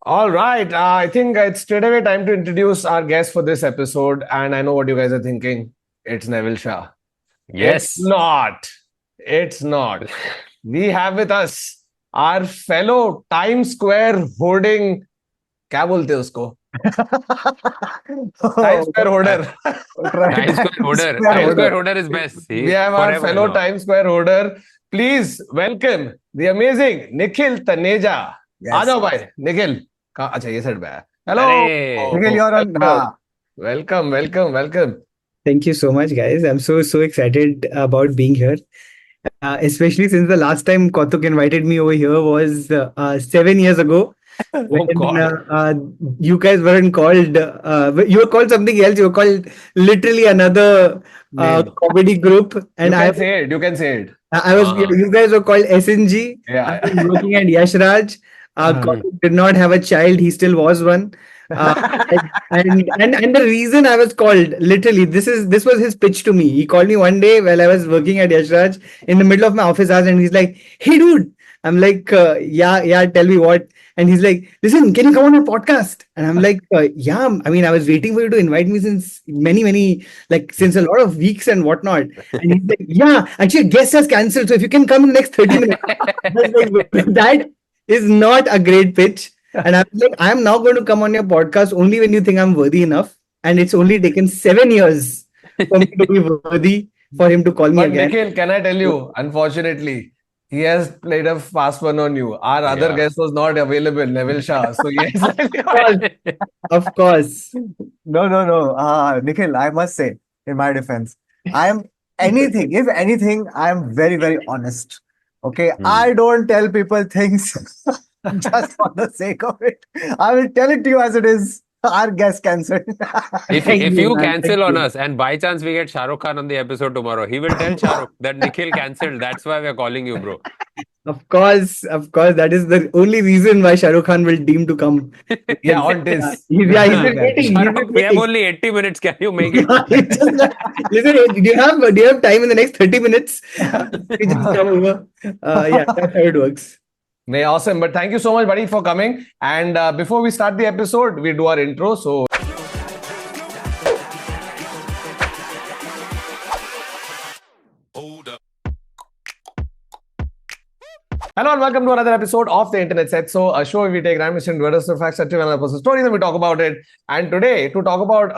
All right. I think it's straight away time to introduce our guest for this episode. And I know what you guys are thinking. It's Neville Shah. It's Yes. not. It's not. We have with us our fellow Times Square hoarding. क्या बोलते हैं उसको? Times Square hoarder. Times Square Hoarder. Times Square Hoarder is best. We have our Forever fellow now. Times Square hoarder. Please welcome the amazing Nikhil Taneja. आ जाओ भाई निखिल अच्छा ये side पे है hello Hey. Nikhil, you're on. Welcome Thank you so much, guys. I'm so excited about being here, especially since the last time Kautuk invited me over here was 7 years ago. When God. you guys weren't called, you were called something else. You were called literally another Name. comedy group, and you can say it I was. You guys were called SNG. Yeah. I was working at Yashraj. Kautuk did not have a child. He still was one. And the reason I was called, literally, this was his pitch to me. He called me one day while I was working at Yashraj in the middle of my office hours, and he's like, "Hey, dude." I'm like, yeah, tell me what. And he's like, "Listen, can you come on a podcast?" And I'm like, yeah. I mean, I was waiting for you to invite me since since a lot of weeks and whatnot. And he's like, "Yeah, actually, a guest has cancelled. So if you can come in the next 30 minutes." I was like, that is not a great pitch. And I'm like, I'm now going to come on your podcast only when you think I'm worthy enough. And it's only taken 7 years for me to be worthy for him to call me but again. Nikhil, can I tell you, unfortunately he has played a fast one on you. Our other guest was not available, Neville Shah. So yes, Of course. No. Nikhil, I must say, in my defense, I am if anything, I am very, very honest. Okay. I don't tell people things just for the sake of it. I will tell it to you as it is. Our guest cancelled. If you cancel on us and by chance we get Shah Rukh Khan on the episode tomorrow, he will tell Shah Rukh that Nikhil cancelled. That's why we're calling you, bro. Of course. That is the only reason why Shah Rukh Khan will deem to come. yeah, on this. He's been waiting. Shah Rukh, we have only 80 minutes. Can you make it? Listen, do you have time in the next 30 minutes? We just come over. Yeah, that's how it works. Awesome. But thank you so much, buddy, for coming. And before we start the episode, we do our intro. So hello and welcome to another episode of the Internet Set. So a show where we take random interesting facts, and personal stories, and we talk about it. And today, to talk about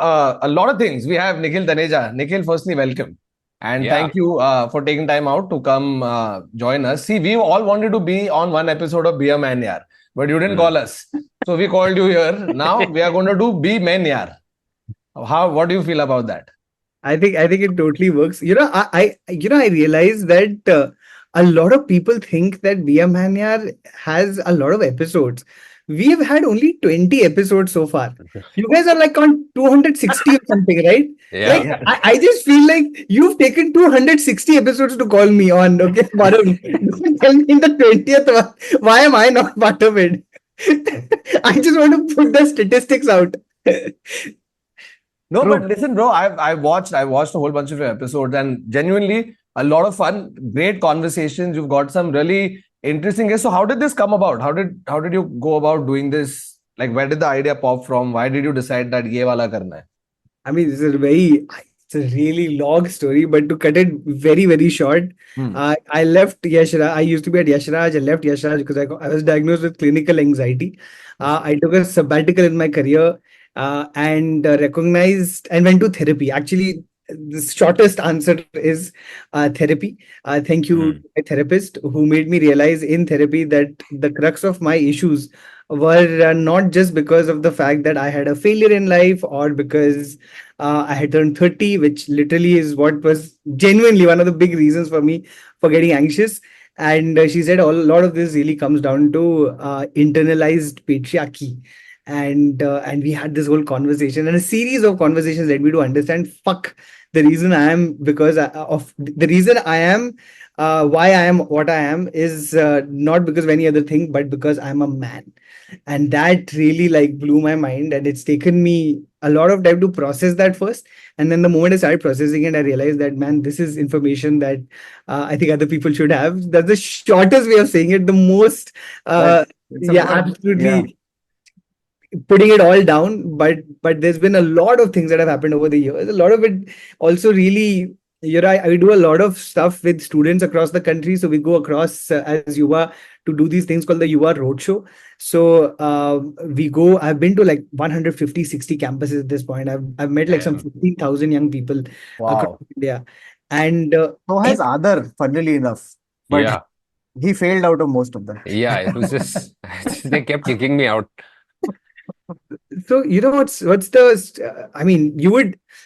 a lot of things, we have Nikhil Taneja. Nikhil, firstly, welcome. And thank you for taking time out to come join us. See, we all wanted to be on one episode of Be a Man Yaar, but you didn't call us. So we called you here. Now we are going to do Be Men Yaar. What do you feel about that? I think it totally works. I realized that a lot of people think that Be a Man Yaar has a lot of episodes. We have had only 20 episodes so far. You guys are like on 260 or something, right? Yeah. I just feel like you've taken 260 episodes to call me on. Okay, Varun, don't tell me in the 20th one. Why am I not part of it? I just want to put the statistics out. No, but listen, bro, I watched a whole bunch of your episodes and genuinely a lot of fun, great conversations. You've got some really interesting guests. So how did this come about? How did you go about doing this? Like, where did the idea pop from? Why did you decide that ye wala karna hai? I mean, it's a really long story, but to cut it very, very short, I left Yashraj. I used to be at Yashraj. I left Yashraj because I was diagnosed with clinical anxiety. I took a sabbatical in my career and recognized and went to therapy. Actually, the shortest answer is therapy. Thank you to my therapist who made me realize in therapy that the crux of my issues were not just because of the fact that I had a failure in life or because I had turned 30, which literally is what was genuinely one of the big reasons for me for getting anxious. And she said a lot of this really comes down to internalized patriarchy. And we had this whole conversation and a series of conversations led me to understand, the reason I am why I am what I am is not because of any other thing, but because I'm a man. And that really blew my mind. And it's taken me a lot of time to process that first. And then the moment I started processing it, I realized that, man, this is information that I think other people should have. That's the shortest way of saying it. The most, absolutely. Yeah. putting it all down, but there's been a lot of things that have happened over the years. A lot of it also really, I do a lot of stuff with students across the country. So we go across as Yuva to do these things called the Yuva Roadshow. So I've been to like 150, 60 campuses at this point. I've met like some Damn. 15,000 young people across Wow. India. And So has Aadar, funnily enough. But Yeah. he failed out of most of them. Yeah. It was just, they kept kicking me out. so what's the I mean,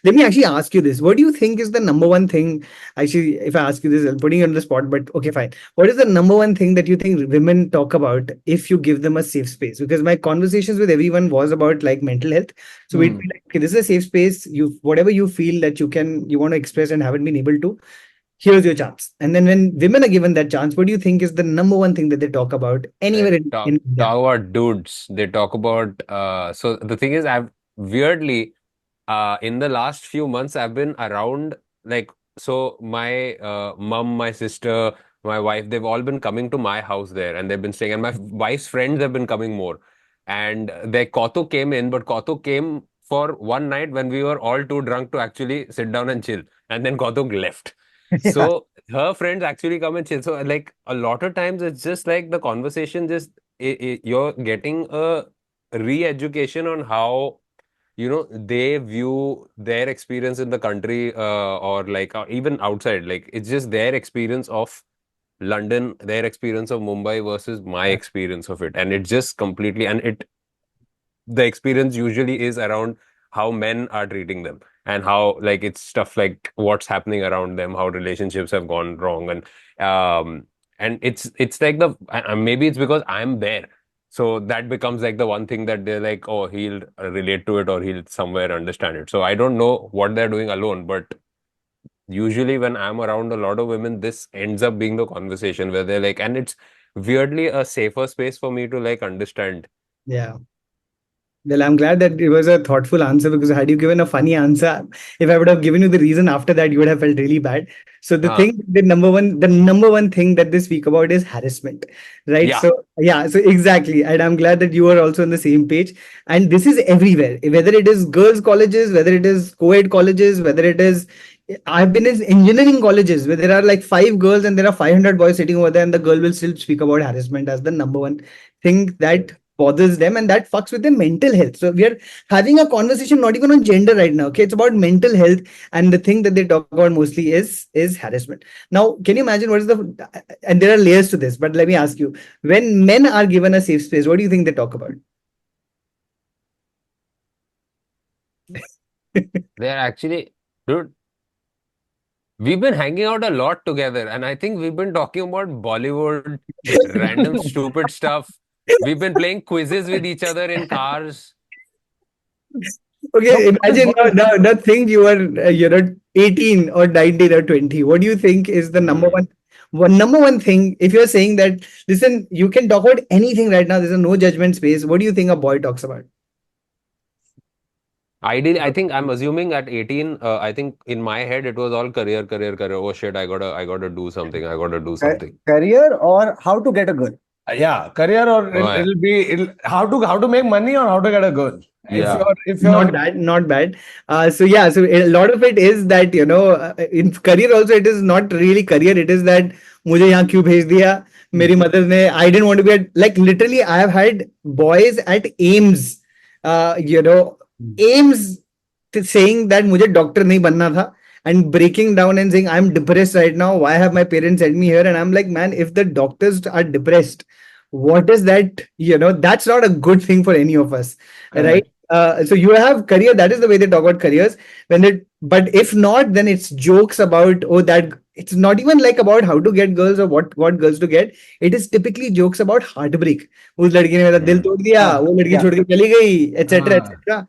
let me actually ask you this. What do you think is the number one thing? Actually, if I ask you this, I'm putting you on the spot, but okay, fine. What is the number one thing that you think women talk about if you give them a safe space? Because my conversations with everyone was about like mental health. So we'd be like, okay, this is a safe space. Whatever you feel that you want to express and haven't been able to, here's your chance. And then when women are given that chance, what do you think is the number one thing that they talk about anywhere They in India? talk about dudes. They talk about, so the thing is, I've weirdly, in the last few months, I've been around, like, so my mom, my sister, my wife, they've all been coming to my house there, and they've been staying, and my wife's friends have been coming more. And their Kautuk came in, but Kautuk came for one night when we were all too drunk to actually sit down and chill. And then Kautuk left. Yeah. So her friends actually come and chill. So like a lot of times it's just like the conversation just you're getting a re-education on how they view their experience in the country or like even outside. Like it's just their experience of London, their experience of Mumbai versus my experience of it, and it just completely the experience usually is around how men are treating them and how like it's stuff like what's happening around them, how relationships have gone wrong, and it's like maybe it's because I'm there, so that becomes like the one thing that they're like, oh, he'll relate to it or he'll somewhere understand it. So I don't know what they're doing alone, but usually when I'm around a lot of women, this ends up being the conversation where they're like, and it's weirdly a safer space for me to like understand. Yeah. Well, I'm glad that it was a thoughtful answer, because had you given a funny answer, if I would have given you the reason after that, you would have felt really bad. So the number one thing that they speak about is harassment, right? Yeah. So yeah, so exactly. And I'm glad that you are also on the same page. And this is everywhere, whether it is girls' colleges, whether it is co-ed colleges, whether it is, I've been in engineering colleges where there are like 5 girls and there are 500 boys sitting over there, and the girl will still speak about harassment as the number one thing that bothers them, and that fucks with their mental health. So we are having a conversation not even on gender right now. Okay, it's about mental health, and the thing that they talk about mostly is harassment. Now, can you imagine what is and there are layers to this, but let me ask you, when men are given a safe space, what do you think they talk about? They're actually, dude, we've been hanging out a lot together, and I think we've been talking about Bollywood, random stupid stuff. We've been playing quizzes with each other in cars. Okay, imagine now think you are 18 or 19 or 20. What do you think is the number one thing? If you're saying that, listen, you can talk about anything right now, there's a no judgment space. What do you think a boy talks about? Ideally, I think I'm assuming at 18, I think in my head it was all career. Oh shit, I gotta do something. I gotta do something. Career or how to get a girl. Yeah, career, or it'll be how to make money or how to get a girl. Yeah. If you're Not bad. So yeah, so a lot of it is that, in career also, it is not really career. It is that मुझे यहाँ क्यों भेज दिया मेरी mother ने, I didn't want to be like literally I have had boys at AIMS, AIMS saying that मुझे doctor नहीं बनना था, and breaking down and saying, I'm depressed right now. Why have my parents sent me here? And I'm like, man, if the doctors are depressed, what is that? That's not a good thing for any of us, right? So you have career. That is the way they talk about careers. But if not, then it's jokes about, that it's not even like about how to get girls or what girls to get. It is typically jokes about heartbreak. उस लड़की ने मेरा दिल तोड़ दिया, वो लड़की छोड़ के चली गई, etc., etc.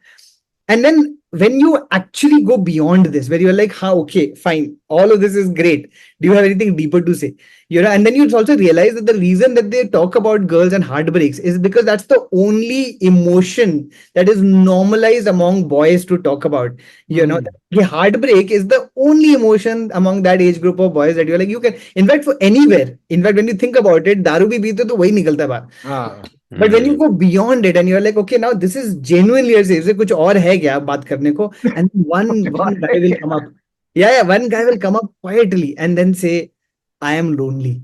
And then when you actually go beyond this, where you're like, okay, fine, all of this is great. Do you have anything deeper to say? And then you also realize that the reason that they talk about girls and heartbreaks is because that's the only emotion that is normalized among boys to talk about. The heartbreak is the only emotion among that age group of boys that you're like, you can, in fact, for anywhere. In fact, when you think about it, दारू भी पीते तो वही निकलता है बाहर. But when you go beyond it and you're like, okay, now this is genuinely safe. कुछ और है क्या बात करने को? And one guy will come up. Yeah, one guy will come up quietly and then say, I am lonely.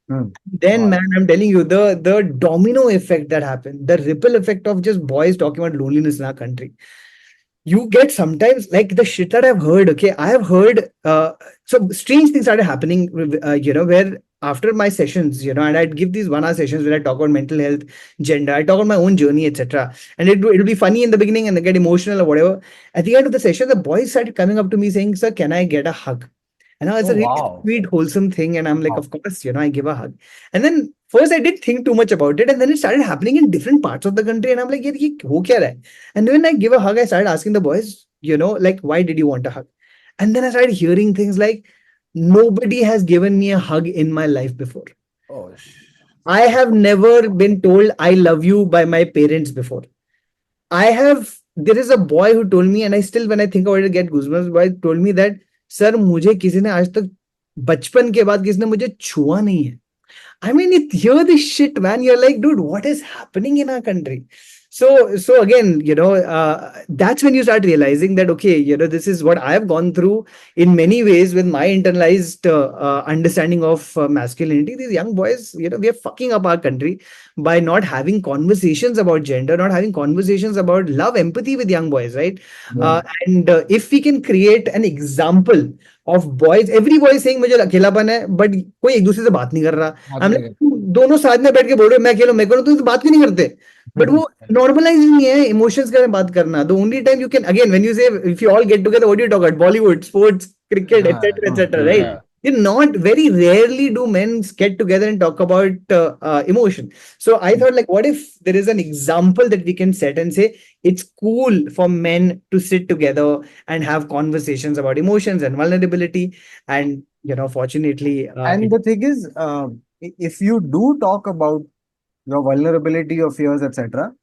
Then, man, I'm telling you, the domino effect that happened, the ripple effect of just boys talking about loneliness in our country. You get sometimes like the shit that I've heard. Okay, I have heard so strange things started happening. Where after my sessions, and I'd give these 1 hour sessions where I talk about mental health, gender, I talk about my own journey, etc. And it'll be funny in the beginning and then get emotional or whatever. At the end of the session, the boys started coming up to me saying, "Sir, can I get a hug?" And now it's a really sweet, wholesome thing. And I'm like, of course, I give a hug. And then first I didn't think too much about it. And then it started happening in different parts of the country. And I'm like, ye ho kya raha hai? And when I give a hug, I started asking the boys, like, why did you want a hug? And then I started hearing things like, nobody has given me a hug in my life before. I have never been told I love you by my parents before. There is a boy who told me, and I still, when I think about it, get goosebumps. Boy told me that, sir मुझे किसी ने आज तक बचपन के बाद किसी ने मुझे छुआ नहीं है. I mean, you hear this shit, man. You're like, dude, what is happening in our country? So again, that's when you start realizing that, okay, this is what I have gone through in many ways with my internalized understanding of masculinity. These young boys, we are fucking up our country by not having conversations about gender, not having conversations about love, empathy with young boys, right? And if we can create an example of boys, every boy is saying मुझे अकेलापन है, but कोई एक दूसरे से बात नहीं कर रहा. हम दोनों साथ में बैठ के बोल रहे मैं अकेला मैं करूँ तो बात क्यों नहीं करते? But वो normalize नहीं है emotions के बारे में बात करना. The only time you can, again, when you say if you all get together, what do you talk about? Bollywood, sports, cricket, etc., right? Not very rarely do men get together and talk about emotion. So I thought, like, what if there is an example that we can set and say it's cool for men to sit together and have conversations about emotions and vulnerability. And fortunately, and the thing is, if you do talk about your vulnerability, your fears, etc.,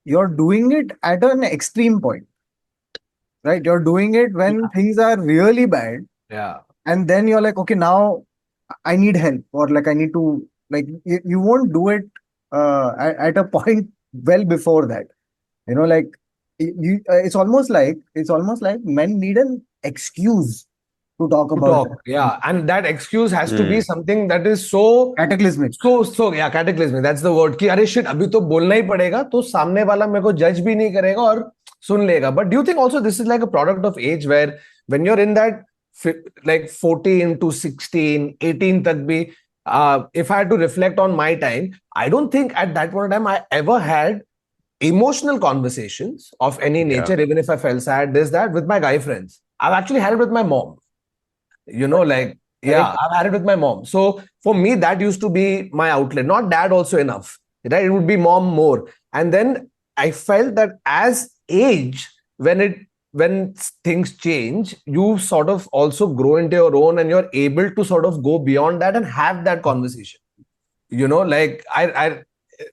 you're doing it at an extreme point, right? You're doing it when things are really bad. Yeah. And then you're like, okay, now I need help, or like I need to, like, you won't do it at a point well before that. Like it's almost like men need an excuse to talk about it. Yeah, and that excuse has to be something that is so cataclysmic. So yeah, cataclysmic. That's the word. कि अरे shit, अभी तो बोलना ही पड़ेगा, तो सामने वाला मेरे को judge भी नहीं करेगा और सुन लेगा. But do you think also this is like a product of age where when you're in that like 14 to 16, 18 tak bhi, if I had to reflect on my time, I don't think at that point in time I ever had emotional conversations of any nature, even if I felt sad, this, that, with my guy friends. I've actually had it with my mom. I've had it with my mom. So for me, that used to be my outlet. Not dad also enough, right? It would be mom more. And then I felt that as age, when things change, you sort of also grow into your own and you're able to sort of go beyond that and have that conversation. Like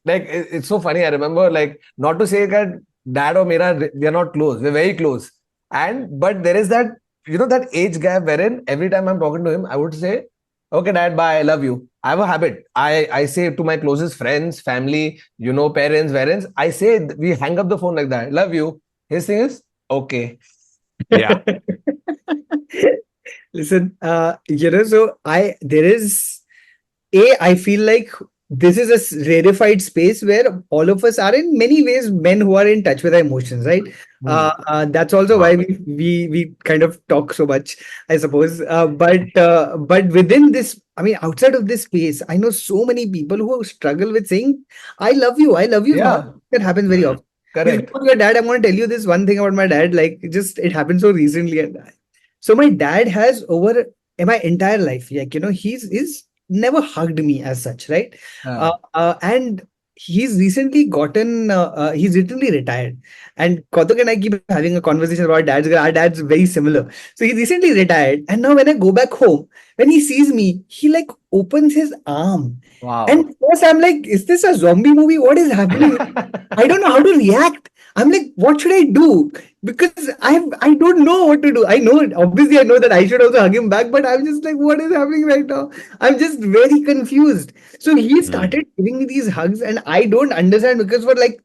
it's so funny. I remember, like, not to say that dad or Mera, we are not close. We're very close. But there is that, that age gap wherein every time I'm talking to him, I would say, okay, dad, bye, I love you. I have a habit. I say to my closest friends, family, parents, I say, we hang up the phone like that. Love you. His thing is, okay. Yeah. Listen, so I feel like this is a rarefied space where all of us are in many ways men who are in touch with our emotions, right? That's also why we kind of talk so much, I suppose. But within this, I mean, outside of this space, I know so many people who struggle with saying, I love you. Yeah. That happens very often. Correct. Your dad, I'm going to tell you this one thing about my dad. Like, it happened so recently. And so my dad has over my entire life, like, he's never hugged me as such, right? And he's recently he's recently retired. And Kautuk and I keep having a conversation about dads, because our dad's very similar. So he recently retired. And now when I go back home, when he sees me, he like opens his arm. Wow. And first I'm like, is this a zombie movie? What is happening? I don't know how to react. I'm like, what should I do? Because I don't know what to do. I know, obviously I know that I should also hug him back, but I'm just like, what is happening right now? I'm just very confused. So he started giving me these hugs, and I don't understand, because for like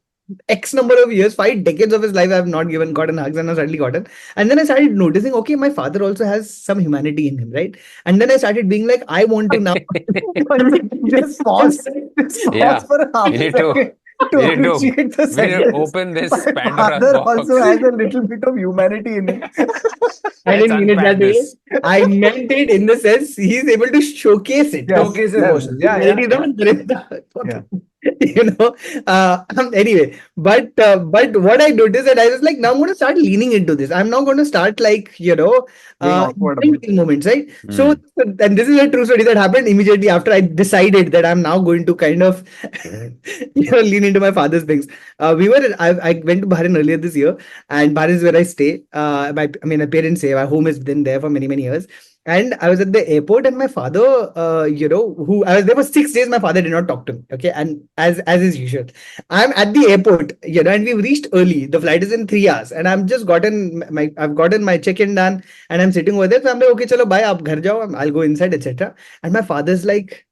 X number of years, 5 decades of his life, I have not gotten hugs, and I suddenly gotten. And then I started noticing, okay, my father also has some humanity in him, right? And then I started being like, I want to now. Just pause. Just Yeah. pause for half We a need to- second to we need to- appreciate the We need to sentence. open this My Pandora's father box. also has a little bit of humanity in him. I didn't mean it unpack that way. this. I meant it in the sense he's able to showcase it. Yes, Showcase yes. emotions. Yeah, Maybe yeah. don't- Yeah. you know. Anyway, but what I noticed, that I was like, now I'm going to start leaning into this. I'm not going to start like Being awkward about inventing moments, right? Hmm. So, and this is a true story that happened immediately after I decided that I'm now going to kind of lean into my father's things. I went to Bahrain earlier this year, and Bahrain is where I stay. My parents say my home has been there for many years. And I was at the airport, and my father, who I was there for 6 days, my father did not talk to me. Okay, and as is usual, I'm at the airport, and we've reached early. The flight is in 3 hours, and I've gotten my check-in done, and I'm sitting over there. So I'm like, okay, chalo, bye, aap ghar jao, I'll go inside, etc. And my father's like,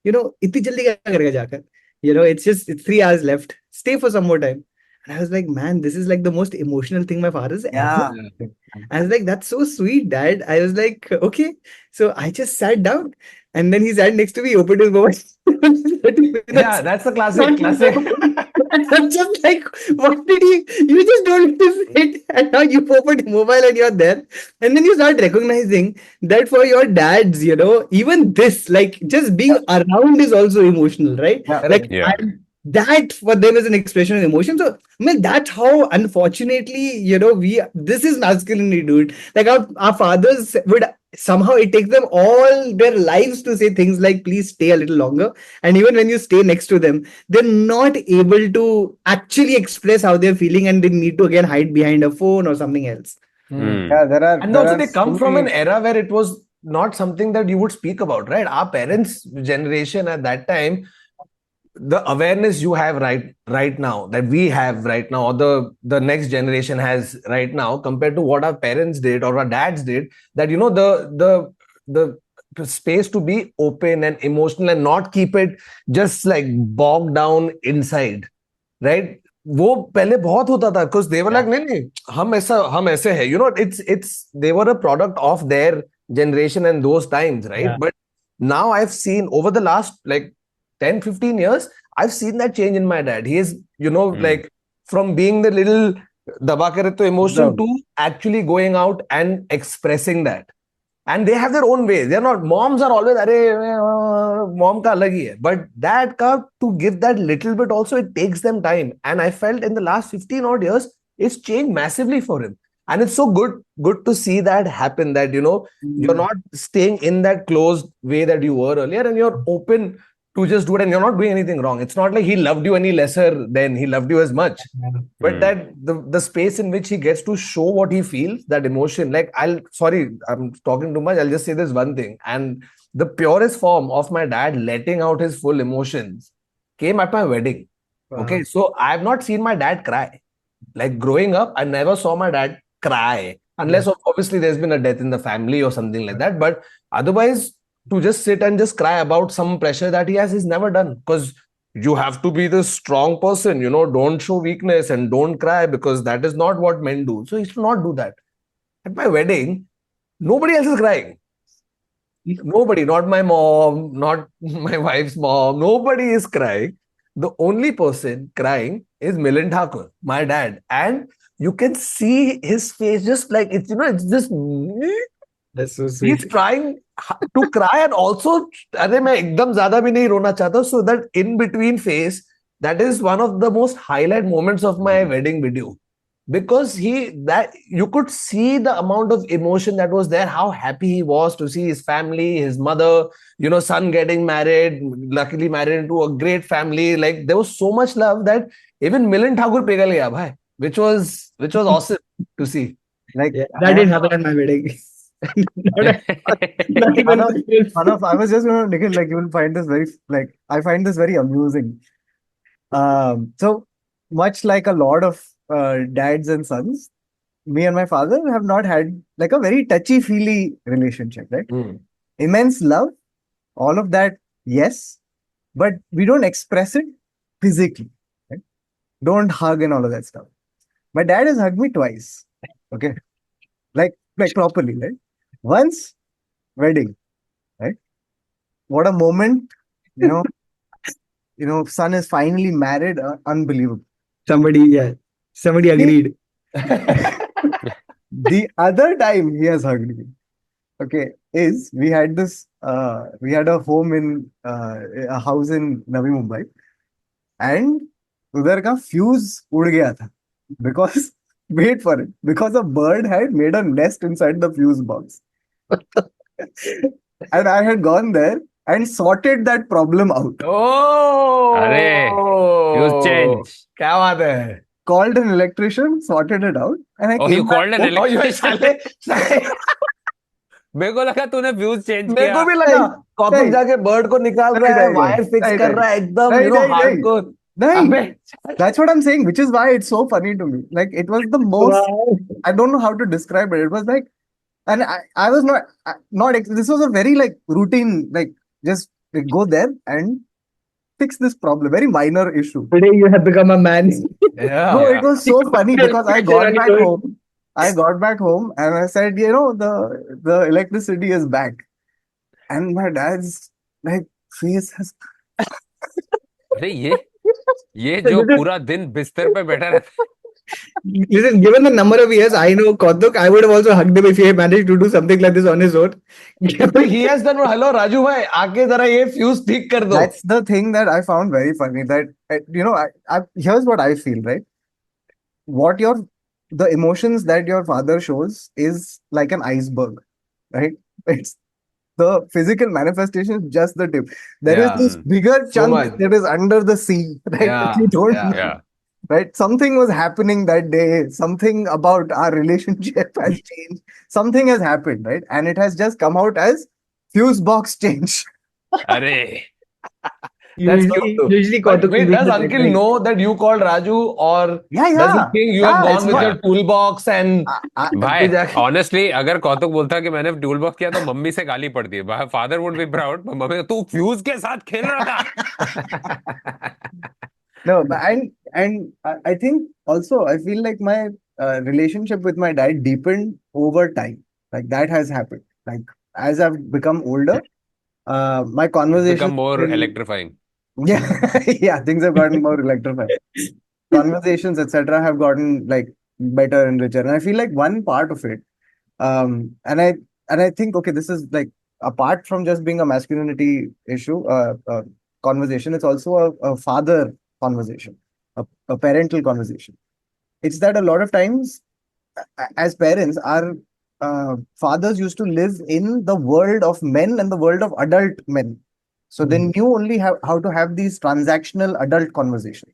itni jaldi kya karega jaakar? It's 3 hours left. Stay for some more time. And I was like, man, this is like the most emotional thing my father's Yeah. ever. I was like, that's so sweet, Dad. I was like, okay. So I just sat down, and then he sat next to me, opened his mobile. 30 minutes. Yeah, that's the classic. And I'm just like, what did you just told me to sit, and now you opened your mobile and you're there. And then you start recognizing that for your dads, even this, like just being around is also emotional, right? Yeah. Like Yeah. that for them is an expression of emotion. So I mean, that's how, unfortunately, this is masculinity, dude. Like our fathers would somehow, it takes them all their lives to say things like, please stay a little longer. And even when you stay next to them, they're not able to actually express how they're feeling, and they need to again hide behind a phone or something else. Hmm. Yeah, there are. And there also are they come so from an many- era where it was not something that you would speak about, right? Our parents' generation at that time, the awareness you have right now, that we have right now, or the next generation has right now, compared to what our parents did or our dads did, that the space to be open and emotional and not keep it just like bogged down inside, right? वो पहले बहुत होता था, because they were like, नहीं नहीं हम ऐसे है, it's they were a product of their generation and those times, right? Yeah. But now I've seen over the last like 10-15 years, I've seen that change in my dad. He is, like from being the little daba ke rahe to emotion to actually going out and expressing that. And they have their own ways. They're not, moms are always, mom ka alag hi hai. But dad ka, to give that little bit also, it takes them time. And I felt in the last 15 odd years, it's changed massively for him. And it's so good to see that happen, that, you're not staying in that closed way that you were earlier, and you're open to just do it, and you're not doing anything wrong. It's not like he loved you any lesser than he loved you as much. But that the space in which he gets to show what he feels, that emotion, like I'm talking too much. I'll just say this one thing. And the purest form of my dad letting out his full emotions came at my wedding. Okay. So I've not seen my dad cry. Like growing up, I never saw my dad cry, unless obviously there's been a death in the family or something like that. But otherwise, to just sit and just cry about some pressure that he has, he's never done. Because you have to be the strong person, don't show weakness and don't cry, because that is not what men do. So he should not do that. At my wedding, nobody else is crying. Nobody, not my mom, not my wife's mom, nobody is crying. The only person crying is Thakur, my dad. And you can see his face just like, it's just, That's so sweet. he's trying to cry, and also, अरे मैं एकदम ज़्यादा भी नहीं रोना चाहता, so that in between phase, that is one of the most highlight moments of my wedding video. because you could see the amount of emotion that was there, how happy he was to see his family, his mother, son getting married, luckily married into a great family. Like there was so much love that even Milind Thakur pighal gaya, bhai, which was awesome to see. Like Yeah, that didn't happen at my wedding. Not even I was just going to, Nikhil, like you will find this I find this very amusing. So much like a lot of dads and sons, me and my father have not had like a very touchy-feely relationship, right? Immense love, all of that, yes, but we don't express it physically, right? Don't hug and all of that stuff. My dad has hugged me twice, okay, like properly, right? Once, wedding, right? What a moment, son is finally married, unbelievable. Somebody agreed. The other time he has hugged me, okay, is we had a home in a house in Navi Mumbai, and उधर का fuse उड़ गया था because wait for it, because a bird had made a nest inside the fuse box. And I had gone there and sorted that problem out. Oh, fuse change. क्या बात है? Called an electrician, sorted it out, and I Oh, came you called an Oh, you electrician. मेरे को लगा तूने fuse change मेरे किया. को भी लगा कौतुक जाके बर्ड को निकाल रहा है, वायर फिक्स कर रहा है एकदम, hardcore. That's what I'm saying, which is why it's so funny to me. Like it was the most, I don't know how to describe it. It was like, and I was not, this was a very like routine, like just go there and fix this problem, very minor issue. Today you have become a man. No, it was so funny because I got back home. And I said, the electricity is back. And my dad's like face has. अरे ये जो पूरा दिन बिस्तर पे बैठा रहता. Listen, given the number of years I know Kautuk, I would have also hugged him if he had managed to do something like this on his own. He has done, hello Raju bhai, आके जरा ये fuse ठीक कर दो. That's the thing that I found very funny. That here's what I feel, right? The emotions that your father shows is like an iceberg, right? It's the physical manifestation is just the tip. There is this bigger chunk that is under the sea, right? Yeah, You don't know. Right? Something was happening that day. Something about our relationship has changed. Something has happened, right? And it has just come out as fuse box change. अरे Usually But Kautuk wait, will does do uncle that, know that you called Raju, or Yeah. does he think you have Yeah, gone it's with not- your toolbox and भाई honestly अगर कौतुक बोलता कि मैंने tool box किया तो mummy से गाली पड़ती है. Father would be proud. Mummy तू फ्यूज के साथ खेल रहा था. No, and I think also I feel like my relationship with my dad deepened over time. Like that has happened. Like as I've become older, my conversation Become more electrifying. Yeah, things have gotten more electrifying. Conversations, etc., have gotten like better and richer. And I feel like one part of it, and I think okay, this is like apart from just being a masculinity issue, conversation. It's also a father conversation, a parental conversation. It's that a lot of times, as parents, our fathers used to live in the world of men and the world of adult men. So they knew only how to have these transactional adult conversations.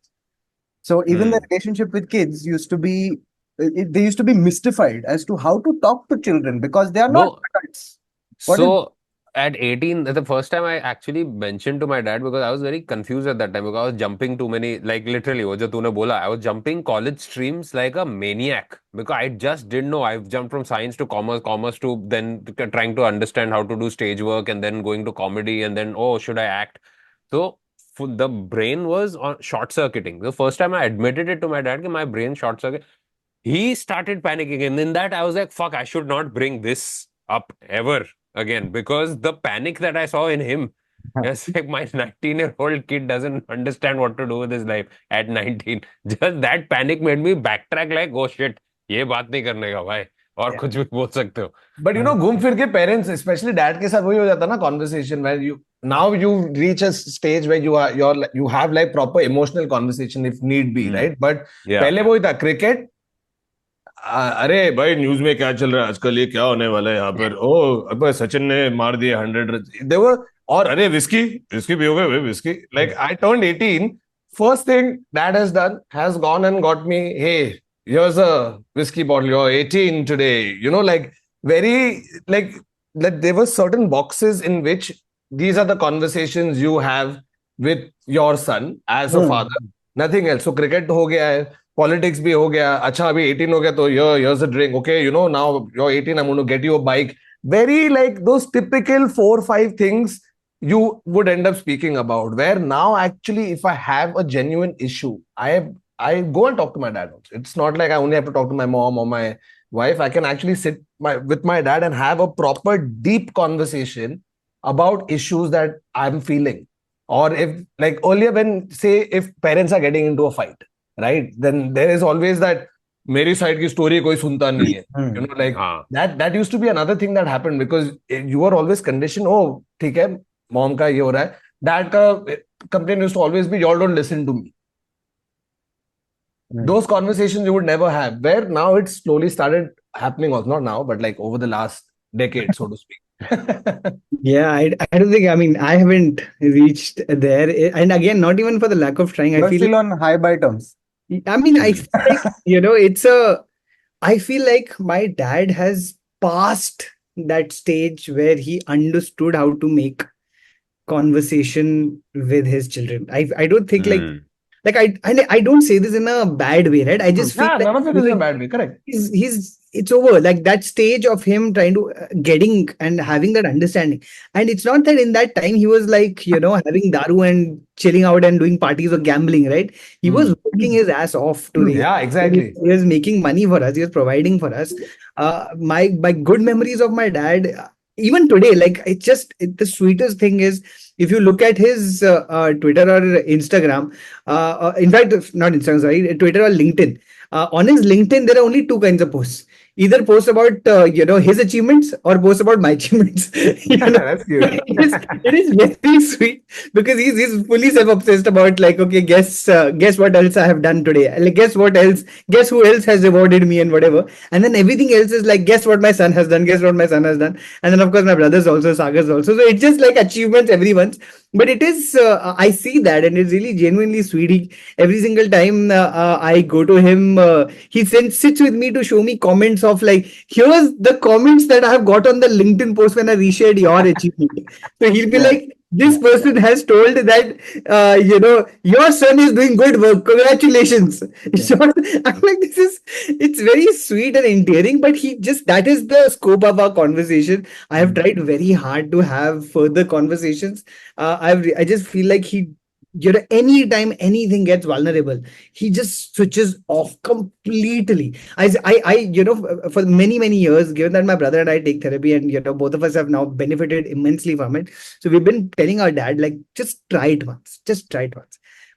So even the relationship with kids used to be, they used to be mystified as to how to talk to children because they are not adults. So at 18, the first time I actually mentioned to my dad, because I was very confused at that time because I was jumping too many, like literally, wo jo tune bola, I was jumping college streams like a maniac because I just didn't know. I've jumped from science to commerce to then trying to understand how to do stage work and then going to comedy and then, oh, should I act? So the brain was short circuiting. The first time I admitted it to my dad, my brain short circuit, he started panicking. And in that, I was like, fuck, I should not bring this up ever again, because the panic that I saw in him, it's like my 19-year-old kid doesn't understand what to do with his life at 19. Just that panic made me backtrack like, oh shit, ये बात नहीं करने का भाई, और कुछ भी बोल सकते हो. But घूम फिर के parents, especially dad के साथ वही हो जाता ना conversation where you reach a stage where you have like proper emotional conversation if need be, right? But पहले वही था cricket, अरे भाई न्यूज में क्या चल रहा है आजकल, ये क्या होने वाला है यहाँ पर, ओ अबे सचिन ने मार दिए 100 रन, देवर, और अरे विस्की विस्की पियोगे भाई whisky, like I turned 18, first thing dad has done has gone and got me, hey, here's a whiskey bottle, you're 18 today, you know, like very, like that there were certain boxes in which these are the conversations you have with your son as a father, nothing else. So cricket हो गया है, politics भी हो गया, अच्छा अभी 18 हो गया तो here's a drink, okay, you know, now you're 18, I'm going to get you a bike, very like those typical 4 or 5 things you would end up speaking about, where now actually if I have a genuine issue, I go and talk to my dad also. It's not like I only have to talk to my mom or my wife. I can actually sit with my dad and have a proper deep conversation about issues that I'm feeling. Or if, like earlier, when say if parents are getting into a fight, right, then there is always that मेरी side की story कोई सुनता नहीं है, you know, like हाँ that used to be another thing that happened, because you were always conditioned, oh ठीक है mom का ये हो रहा है, डैड का complaint used to always be, y'all don't listen to me. Those conversations you would never have, where now it's slowly started happening, also not now but like over the last decade, so to speak. Yeah, I don't think, I mean, I haven't reached there. And again, not even for the lack of trying. I You're feel still on high by terms. I mean, I feel like, I feel like my dad has passed that stage where he understood how to make conversation with his children. I don't think I don't say this in a bad way, right? I just feel Yeah, like none of it is in a bad way, correct. he's it's over, like that stage of him trying to getting and having that understanding. And it's not that in that time he was like, having daru and chilling out and doing parties or gambling, right? He was working his ass off to raise. Yeah, exactly. He was making money for us, he was providing for us. My good memories of my dad, even today, like the sweetest thing is, if you look at his Twitter or Instagram, in fact, not Instagram, sorry, Twitter or LinkedIn. On his LinkedIn, there are only two kinds of posts. Either post about his achievements or post about my achievements. That's cute. It is very sweet, because he's fully self-obsessed about, like, okay, guess what else I have done today. Like, guess who else has rewarded me and whatever. And then everything else is like, guess what my son has done, guess what my son has done. And then of course my brothers also, Sagar's also. So it's just like achievements, everyone's. But it is, I see that, and it's really genuinely sweet. Every single time I go to him, he sits with me to show me comments of, like, here's the comments that I have got on the LinkedIn post when I reshared your achievement. So he'll be like, this person has told that, your son is doing good work. Congratulations. So I'm like, it's very sweet and endearing, but that is the scope of our conversation. I have tried very hard to have further conversations. I just feel like anytime anything gets vulnerable, he just switches off completely. For many years, given that my brother and I take therapy, and both of us have now benefited immensely from it, so we've been telling our dad, like, just try it once.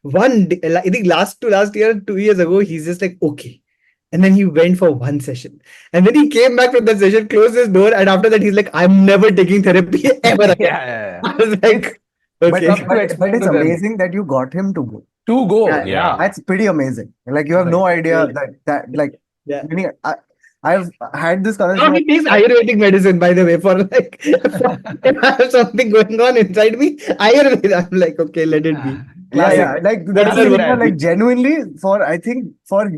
One day, like, I think last year, 2 years ago, he's just like, okay. And then he went for one session. And then he came back from that session, closed his door, and after that, he's like, I'm never taking therapy ever again. Yeah. I was like, But, okay. but it's amazing that you got him to go. To go. Yeah. That's pretty amazing. Like, you have no idea that like, Yeah. meaning I've had this Now conversation. he takes Ayurvedic medicine, by the way, for like, if I have something going on inside me, Ayurveda, I'm like, okay, let it be. Yeah. Like, that's the Classic thing, dad. like, genuinely, I think for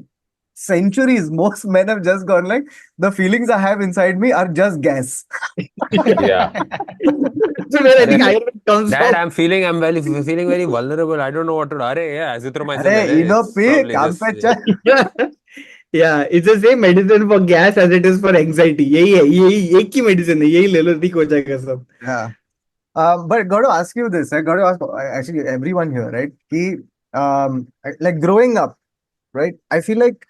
centuries, most men have just gone like, the feelings I have inside me are just gas. Yeah. So where I think Ayurveda comes Dad, from. I'm feeling very vulnerable. I don't know what to do. I throw myself Arey, in. eno It's pe, probably kaam this, pe yeah. chal. Yeah, it's the same medicine for gas as it is for anxiety. यही एक ही medicine है, यही ले लो, ठीक हो जाएगा सब. Yeah. But got to ask you this. I got to ask actually everyone here, right? Like growing up, right? I feel like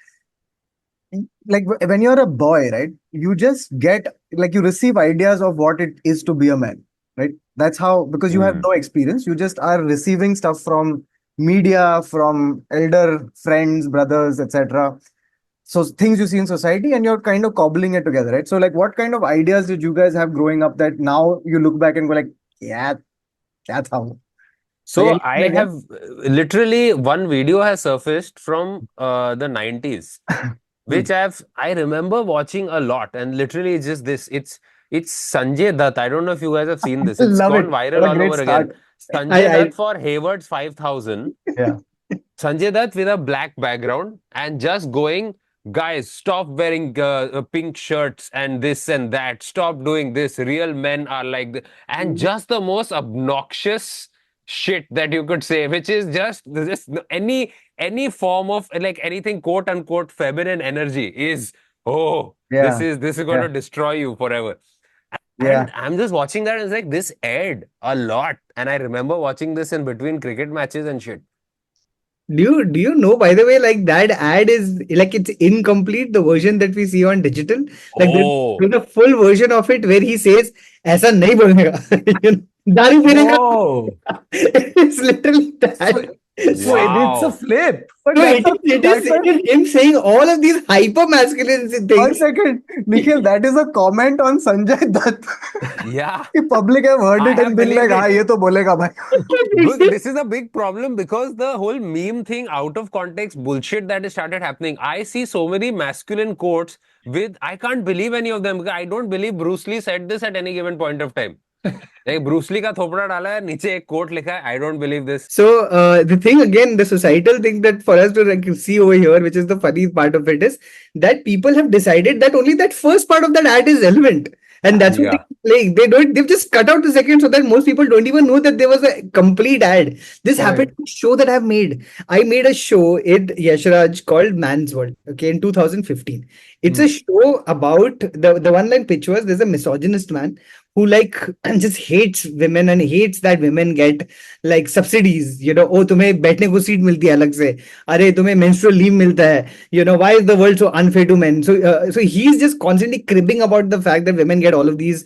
when you're a boy, right? You just get you receive ideas of what it is to be a man, right? That's how, because you have no experience, you just are receiving stuff from media, from elder friends, brothers, etc. So things you see in society, and you're kind of cobbling it together, right? So what kind of ideas did you guys have growing up that now you look back and go like, yeah, that's how. So I have literally one video has surfaced from the 90s. which I remember watching a lot, and literally it's just this. It's Sanjay Dutt. I don't know if you guys have seen this. It's Love it. gone What viral a all great over again. start. Sanjay I Dutt for Hayward's 5000. Yeah. Sanjay Dutt with a black background and just going, guys, stop wearing pink shirts and this and that. Stop doing this. Real men are like this. And just the most obnoxious shit that you could say, which is just any form of like anything quote unquote feminine energy is, oh, Yeah. this is going to destroy you forever. Yeah. And I'm just watching that and it's like this aired a lot. And I remember watching this in between cricket matches and shit. Do you know, by the way, like that ad is like it's incomplete, the version that we see on digital. Like Oh. there's a full version of it where he says, "ऐसा नहीं बोलेगा." You know, दारू पीने का. Oh, It's literally that. so it's a Wow. flip. But No, that's it is him saying all of these hyper masculine 1 things. second. Nikhil, that is a comment on Sanjay Dutt. Yeah. The public have heard I it have and been like, believed हाँ it. ये तो बोलेगा भाई. Look, this is a big problem because the whole meme thing, out of context bullshit that has started happening. I see so many masculine quotes with, I can't believe any of them because I don't believe Bruce Lee said this at any given point of time. Like Bruce Lee का थोपड़ा डाला है, नीचे एक quote लिखा है, I don't believe this. So the thing again, the societal thing that for us to like see over here, which is the funny part of it, is that people have decided that only that first part of that ad is relevant. And that's what Yeah. they play. They've just cut out the second so that most people don't even know that there was a complete ad. This happened to a show that I've made. I made a show in Yashraj called Man's World, okay, in 2015. It's a show about the one line pitch was there's a misogynist man who like just hates women and hates that women get like subsidies, you know, oh तुम्हें बैठने को seat मिलती है अलग से, अरे तुम्हें menstrual leave मिलता है, you know, why is the world so unfair to men? So he's just constantly cribbing about the fact that women get all of these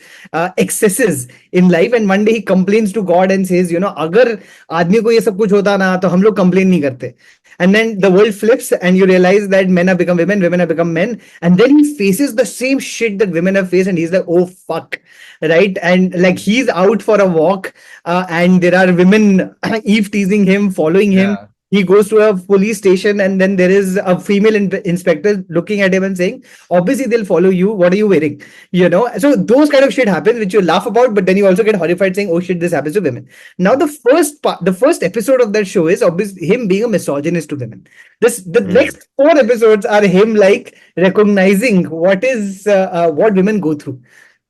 excesses in life, and one day he complains to God and says, you know, अगर आदमी को ये सब कुछ होता ना तो हम लोग complain नहीं करते. And then the world flips and you realize that men have become women, women have become men, and then he faces the same shit that women have faced, and he's like, oh fuck, right? And like he's out for a walk, and there are women eve teasing him, following him. Yeah. He goes to a police station, and then there is a female inspector looking at him and saying, obviously they'll follow you, what are you wearing, you know? So those kind of shit happens which you laugh about, but then you also get horrified saying, oh shit, this happens to women. Now the first episode of that show is obviously him being a misogynist to women. The next 4 episodes are him like recognizing what is what women go through.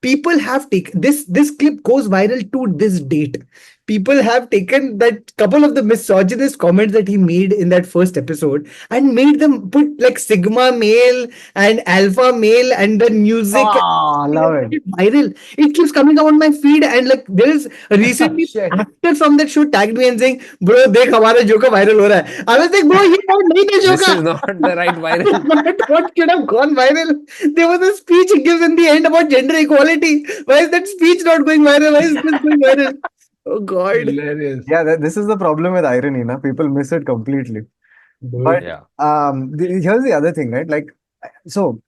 People have taken this clip goes viral to this date. People have taken that couple of the misogynist comments that he made in that first episode and made them put like sigma male and alpha male and the music. Ah, love it. Viral. It keeps coming on my feed, and like there is recently Shit. actor from that show tagged me and saying, "Bro, देख हमारा जोका viral हो रहा है." I was like, "Bro, ये बात नहीं था This Joka." is not the right viral. What could have gone viral? There was a speech he gives in the end about gender equality. Why is that speech not going viral? Why is this going viral? Oh God. Hilarious. Yeah, this is the problem with irony, na? People miss it completely. But Yeah. here's the other thing, right? Like, so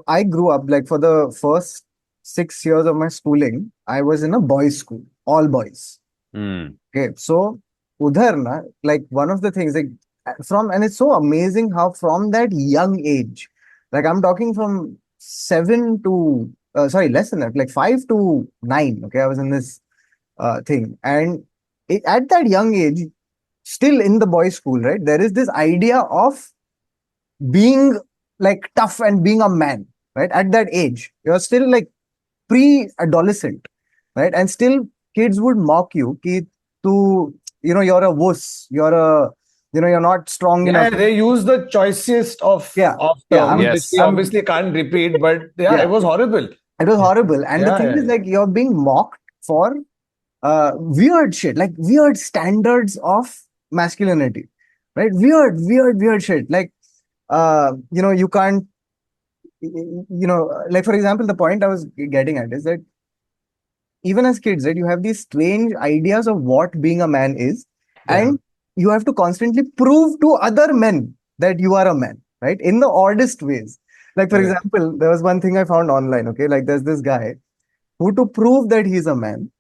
I grew up like for the first 6 years of my schooling, I was in a boys' school, all boys. Mm. Okay, so udhar na, like one of the things like and it's so amazing how from that young age, like I'm talking from 7 to less than that, like 5 to 9. Okay, I was in this thing, and at that young age, still in the boys' school, right? There is this idea of being like tough and being a man, right? At that age, you're still like pre-adolescent, right? And still kids would mock you, ki tu, you know, you're a wuss, you're not strong Yeah, enough. they use the choicest of Yeah. terms, Yeah, which yes. we obviously can't repeat, but yeah, it was horrible. It was horrible. And the Yeah, thing yeah, is, like, you're being mocked for weird shit, like weird standards of masculinity, right? Weird shit. Like, you can't, like, for example, the point I was getting at is that even as kids, right, you have these strange ideas of what being a man is, and you have to constantly prove to other men that you are a man, right? In the oddest ways. Like, for example, there was one thing I found online, okay? Like, there's this guy who, to prove that he's a man,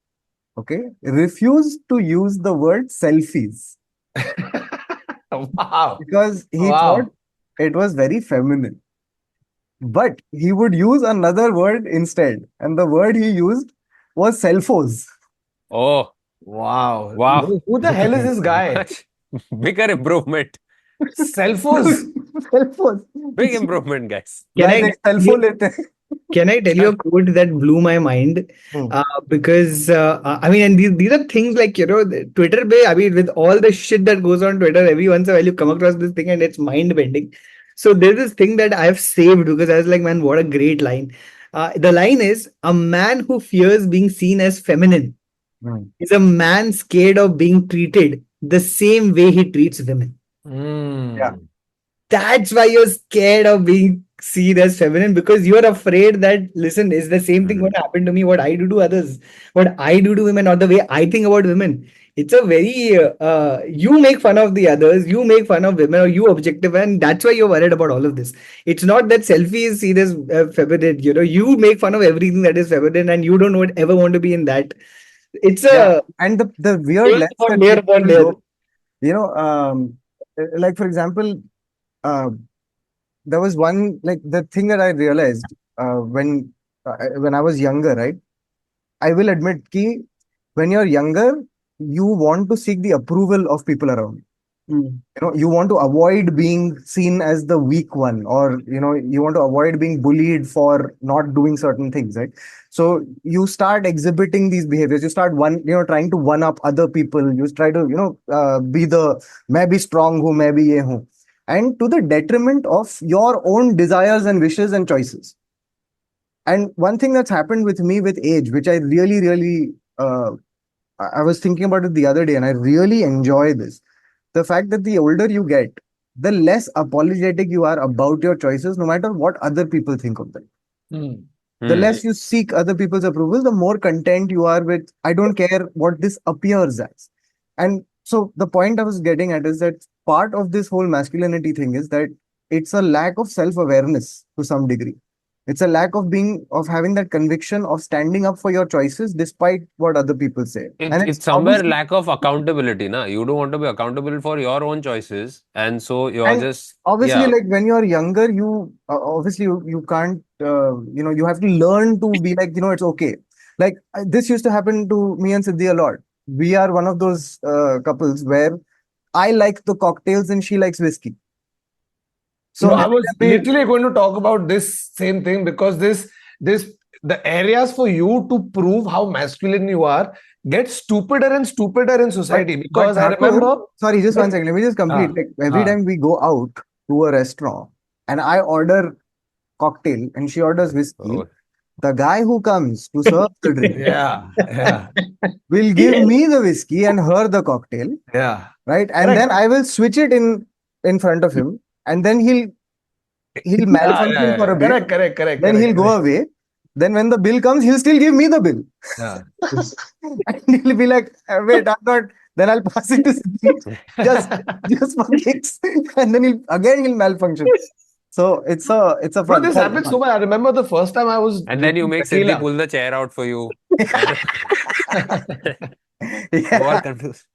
okay, refused to use the word selfies. Wow. Because he Wow. thought it was very feminine. But he would use another word instead. And the word he used was selfos. Oh, Wow. wow. Who the hell is this guy? Much bigger improvement. Selfos. Selfos. Big improvement, guys. Can Guys, I ek selfo lete hain. Can I tell you a quote that blew my mind? Hmm. Because I mean, and these are things like, the Twitter. I mean, with all the shit that goes on Twitter, every once in a while you come across this thing and it's mind bending. So there's this thing that I've saved because I was like, man, what a great line. The line is, a man who fears being seen as feminine Hmm. is a man scared of being treated the same way he treats women. Yeah. That's why you're scared of being seen as feminine, because you're afraid that, listen, is the same thing what happened to me, what I do to others, what I do to women, or the way I think about women. It's a very, you make fun of the others, you make fun of women, or you objectify, and that's why you're worried about all of this. It's not that selfie is seen as feminine, you make fun of everything that is feminine, and you don't ever want to be in that. It's Yeah. a And the weird layer lens upon that layer people upon layer. go, like for example, uh, there was one, like the thing that I realized when I was younger, right? I will admit ki when you're younger, you want to seek the approval of people around you. You want to avoid being seen as the weak one, or you want to avoid being bullied for not doing certain things, right? So you start exhibiting these behaviors. You start trying to one up other people. You try to be the may be strong who may be ye hu, and to the detriment of your own desires and wishes and choices. And one thing that's happened with me with age, which I really really I was thinking about it the other day, and I really enjoy this, the fact that the older you get, the less apologetic you are about your choices, no matter what other people think of them. The less you seek other people's approval, the more content you are with, I don't care what this appears as. And so the point I was getting at is that part of this whole masculinity thing is that it's a lack of self-awareness to some degree. It's a lack of having that conviction of standing up for your choices despite what other people say. And It's somewhere lack of accountability, na? You don't want to be accountable for your own choices, and so you're And just obviously, yeah. like when you're younger, you obviously you can't you have to learn to be like, it's okay. Like this used to happen to me and Siddhi a lot. We are one of those couples where I like the cocktails and she likes whiskey. So No, I was we- literally going to talk about this same thing, because the areas for you to prove how masculine you are get stupider and stupider in society. Because I Thakur, remember, sorry, just one second. Let me just complete. Like every time we go out to a restaurant and I order cocktail and she orders whiskey, the guy who comes to serve the drink yeah, will give me the whiskey and her the cocktail, yeah, right? And then I will switch it in front of him, and then he'll malfunction for a bit. correct. Then he'll go away. Then when the bill comes, he'll still give me the bill. Yeah. And he'll be like, wait, I'm not. Then I'll pass it to Siddhi, just for kicks. And then he'll malfunction. So it's a Bro, fun. this happened so much. I remember the first time I was And then you drinking make tequila. Siddhi pull the chair out for you. Yeah. More confused.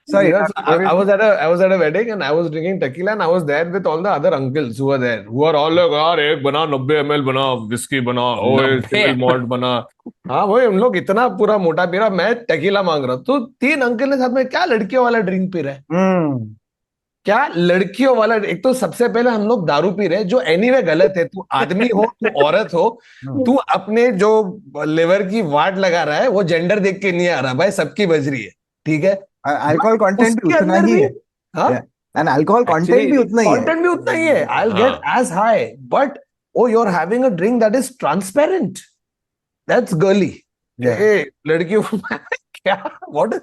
Sorry, So I was at a wedding and I was drinking tequila, and I was there with all the other uncles who were there, who are all like, यार एक बना 90 ml बना whiskey बना, ओए 90 single malt बना. हाँ भाई, हम लोग इतना पूरा मोटा पी रहा, मैं tequila मांग रहा. तो 3 अंकल ने साथ में क्या लड़कियों वाला ड्रिंक पी रहे हैं? क्या लड़कियों वाला? एक तो सबसे पहले हम लोग दारू पी रहे हैं, जो एनीवे गलत है. तू आदमी हो, तू औरत हो, तू अपने जो लिवर की वाट लगा रहा है वो जेंडर देख के नहीं आ रहा भाई, सबकी बज रही है. ठीक है, अल्कोहल कंटेंट भी उसके उतना अंदर ही भी है. हाँ, एंड अल्कोहल कंटेंट भी उतना ही है. कंटेंट भी उतना ही है. I'll get as high, but oh, you're having a drink that is transparent. That's girly. Hey, लड़कियों क्या? What?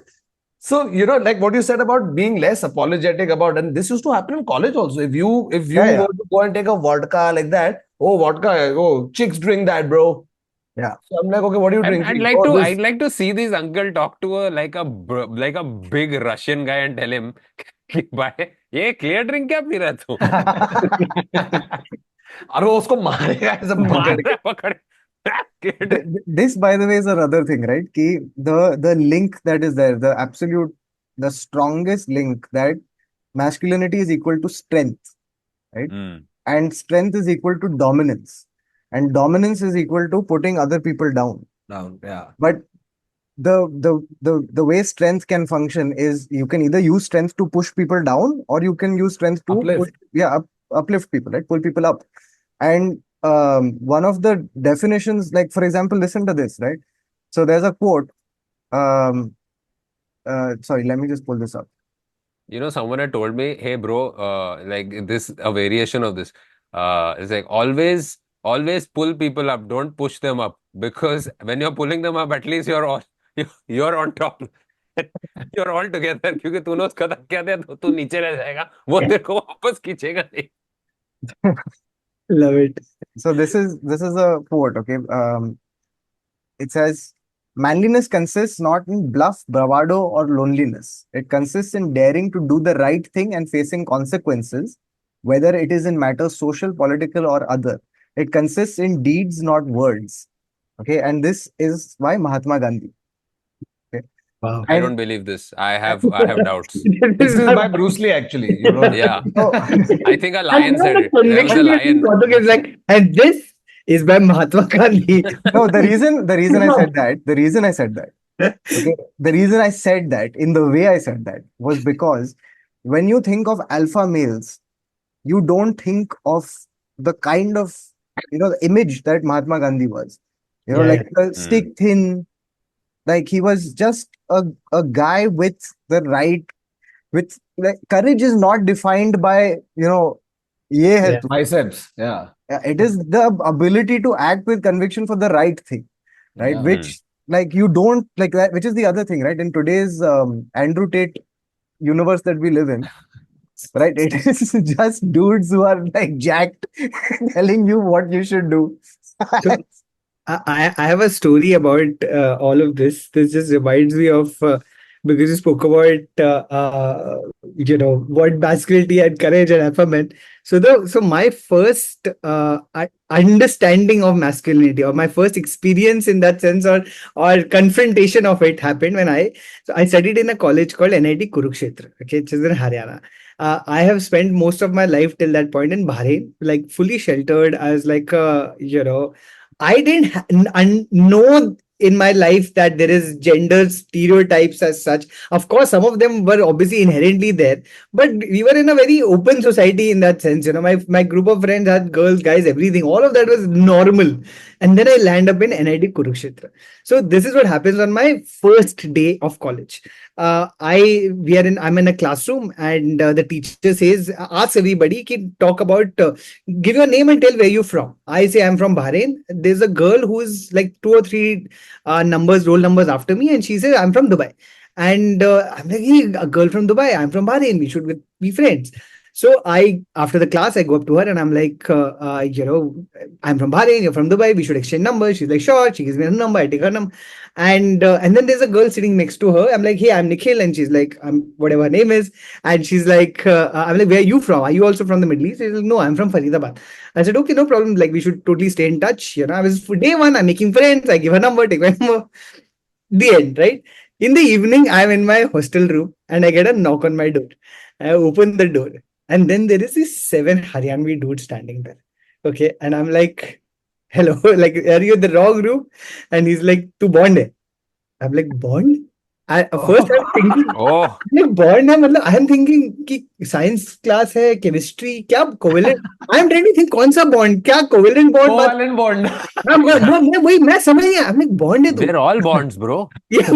So, like what you said about being less apologetic about, and this used to happen in college also. If you were to go and take a vodka like that, oh, vodka, oh, chicks drink that, bro. Yeah. So I'm like, okay, what are you drinking? I'd like to see this uncle talk to a big Russian guy and tell him, भाई ये clear drink क्या P रहा है तू? और वो उसको मारेगा सब पकड़. This, by the way, is another thing, right? Ki the link that is there, the strongest link that masculinity is equal to strength. right? Mm. And strength is equal to dominance, and dominance is equal to putting other people down. Down. Yeah. But the way strength can function is you can either use strength to push people down, or you can use strength to Uplift. uplift people, right? Pull people up. And one of the definitions, like for example, listen to this, right? So there's a quote. Sorry, let me just pull this up. You know, someone had told me, hey bro, like this, a variation of this. It's like always pull people up, don't push them up. Because when you're pulling them up, at least you're on top. You're all together. क्योंकि तूने उसका धक्का क्या दिया तो तू नीचे रह जाएगा. वो तेरे को वापस खींचेगा नहीं. Love it. So this is a quote, okay? It says, manliness consists not in bluff, bravado, or loneliness. It consists in daring to do the right thing and facing consequences, whether it is in matters social, political, or other. It consists in deeds, not words. Okay, and this is why Mahatma Gandhi. Okay, Wow. I and don't believe this. I have doubts. This is by Bruce Lee, actually. You know. Yeah. so, I think a And lion said the it. There was a conviction between lion. Kautuk is like, and this is by Mahatma Gandhi. no, the reason I said that, okay, the reason I said that in the way I said that was because when you think of alpha males, you don't think of the kind of, the image that Mahatma Gandhi was. Yeah, Like the stick thin, like he was just a guy with the right, with like courage is not defined by, ye hai Yeah. tu. Biceps. Yeah. It is the ability to act with conviction for the right thing, right? Yeah. Which like you don't like that, which is the other thing, right? In today's Andrew Tate universe that we live in, right? It is just dudes who are like jacked telling you what you should do. So, I have a story about all of this. This just reminds me of because you spoke about what masculinity and courage and alpha men. So my first understanding of masculinity, or my first experience in that sense, or confrontation of it, happened when I studied in a college called NIT Kurukshetra, okay, which is in Haryana. I have spent most of my life till that point in Bahrain, like fully sheltered as like I didn't know in my life that there is gender stereotypes as such. Of course, some of them were obviously inherently there, but we were in a very open society in that sense. My group of friends had girls, guys, everything. All of that was normal. And then I land up in NIT Kurukshetra. So this is what happens on my first day of college. I'm in a classroom, and the teacher says, asks everybody, talk about, give your name and tell where you're from. I say I'm from Bahrain. There's a girl who is like 2 or 3 roll numbers after me, and she says I'm from Dubai. And I'm like, hey, a girl from Dubai, I'm from Bahrain, we should be friends. So after the class, I go up to her and I'm like, I'm from Bahrain, you're from Dubai, we should exchange numbers. She's like, sure. She gives me her number, I take her number. And then there's a girl sitting next to her. I'm like, hey, I'm Nikhil. And she's like, whatever her name is. And she's like, I'm like, where are you from? Are you also from the Middle East? She's like, no, I'm from Faridabad. I said, okay, no problem. Like, we should totally stay in touch. I was for day one, I'm making friends. I give her number, take my number. The end, right? In the evening, I'm in my hostel room and I get a knock on my door. I open the door. And then there is this 7 Haryanvi dude standing there. Okay. And I'm like, hello, like, are you in the wrong room? And he's like, tu bond hai. I'm like, bond? First I'm thinking, Oh, like, bond hai, matlab, I'm thinking कि science class है, chemistry, क्या covalent? I'm trying to think कौन सा bond, क्या covalent bond? Covalent bond. मैं समझ गया. I'm like, bond है तू. they're all bonds, bro. Yeah,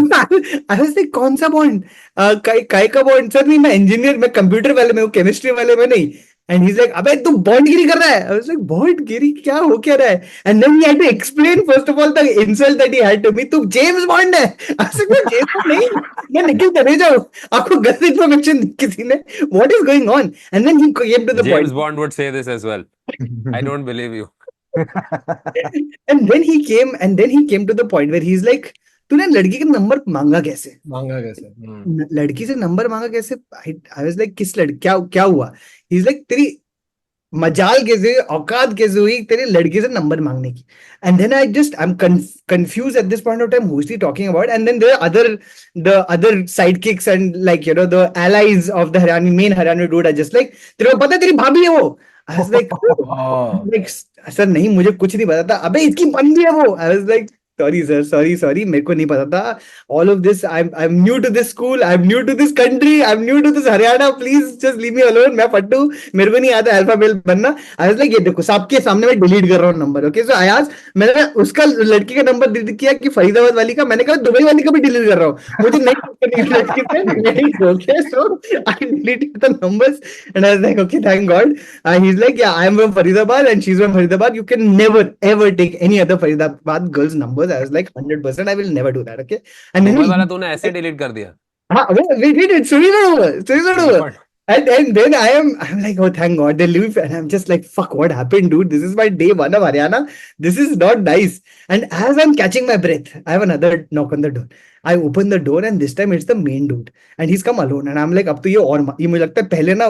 I was like, कौन सा बॉन्ड, काय का बॉन्ड? सर नहीं, मैं इंजीनियर, मैं कंप्यूटर वाले में हूँ, केमिस्ट्री वाले में नहीं. And he's like, अबे तू बॉन्ड गिरी कर रहा है. I was like, बॉन्ड गिरी क्या हो क्या रहा है? And then he had to explain first of all the insult that he had to me. तू जेम्स बॉन्ड है. I was like, मैं जेम्स बॉन्ड नहीं, मैं निखिल तनेजा हूँ. आपको गलत इन्फॉर्मेशन दी किसी ने. What is going on? And then he came to the James point. Bond would say this as well. I don't believe you. And then he came to the point where he's like, तूने लड़की का number मांगा कैसे? मांगा कैसे? लड़की से number मांगा कैसे? I was like, किस लड़की, क्या हुआ? He's like, तेरी मजाल कैसे, औकात कैसे हुई तेरी लड़की से नंबर मांगने की? And then I'm confused at this point of time, who's he talking about? And then the other sidekicks and like the allies of the main Haryana dude are just like, तेरे को पता है तेरी भाभी है वो? I was like, Oh. like sir नहीं मुझे कुछ नहीं पता था. अबे इसकी बंदी है वो. I was like, sorry sir, sorry मेरे को नहीं पता था. All of this, I'm new to this school, I'm new to this country, I'm new to this Haryana. Please just leave me alone. मैं फट्टू, मेरे को नहीं आता अल्फा मेल बनना. I was like, ये देखो सबके सामने मैं डिलीट कर रहा हूँ number. Okay, so I asked, मैंने उसका लड़की का नंबर डिलीट किया कि फरीदाबाद वाली का. मैंने कहा दुबई वाली का भी डिलीट कर रहा हूँ. मुझे नहीं लड़की से नहीं. Okay, so I deleted the numbers and I was like, okay, thank God. He's like, yeah, I'm from Faridabad and she's from Faridabad. You can never ever take any other Faridabad girl's numbers. I was like, 100%, I will never do that. Okay. And Dubai then वाला तूने ऐसे delete कर दिया. we did it. Story not over. Story not over. And then I'm like, oh, thank God they leave. And I'm just like, fuck, what happened, dude? This is my day one of Haryana. This is not nice. And as I'm catching my breath, I have another knock on the door. I open the door and this time it's the main dude. And he's come alone. And I'm like, अब तो ये मुझे लगता है पहले ना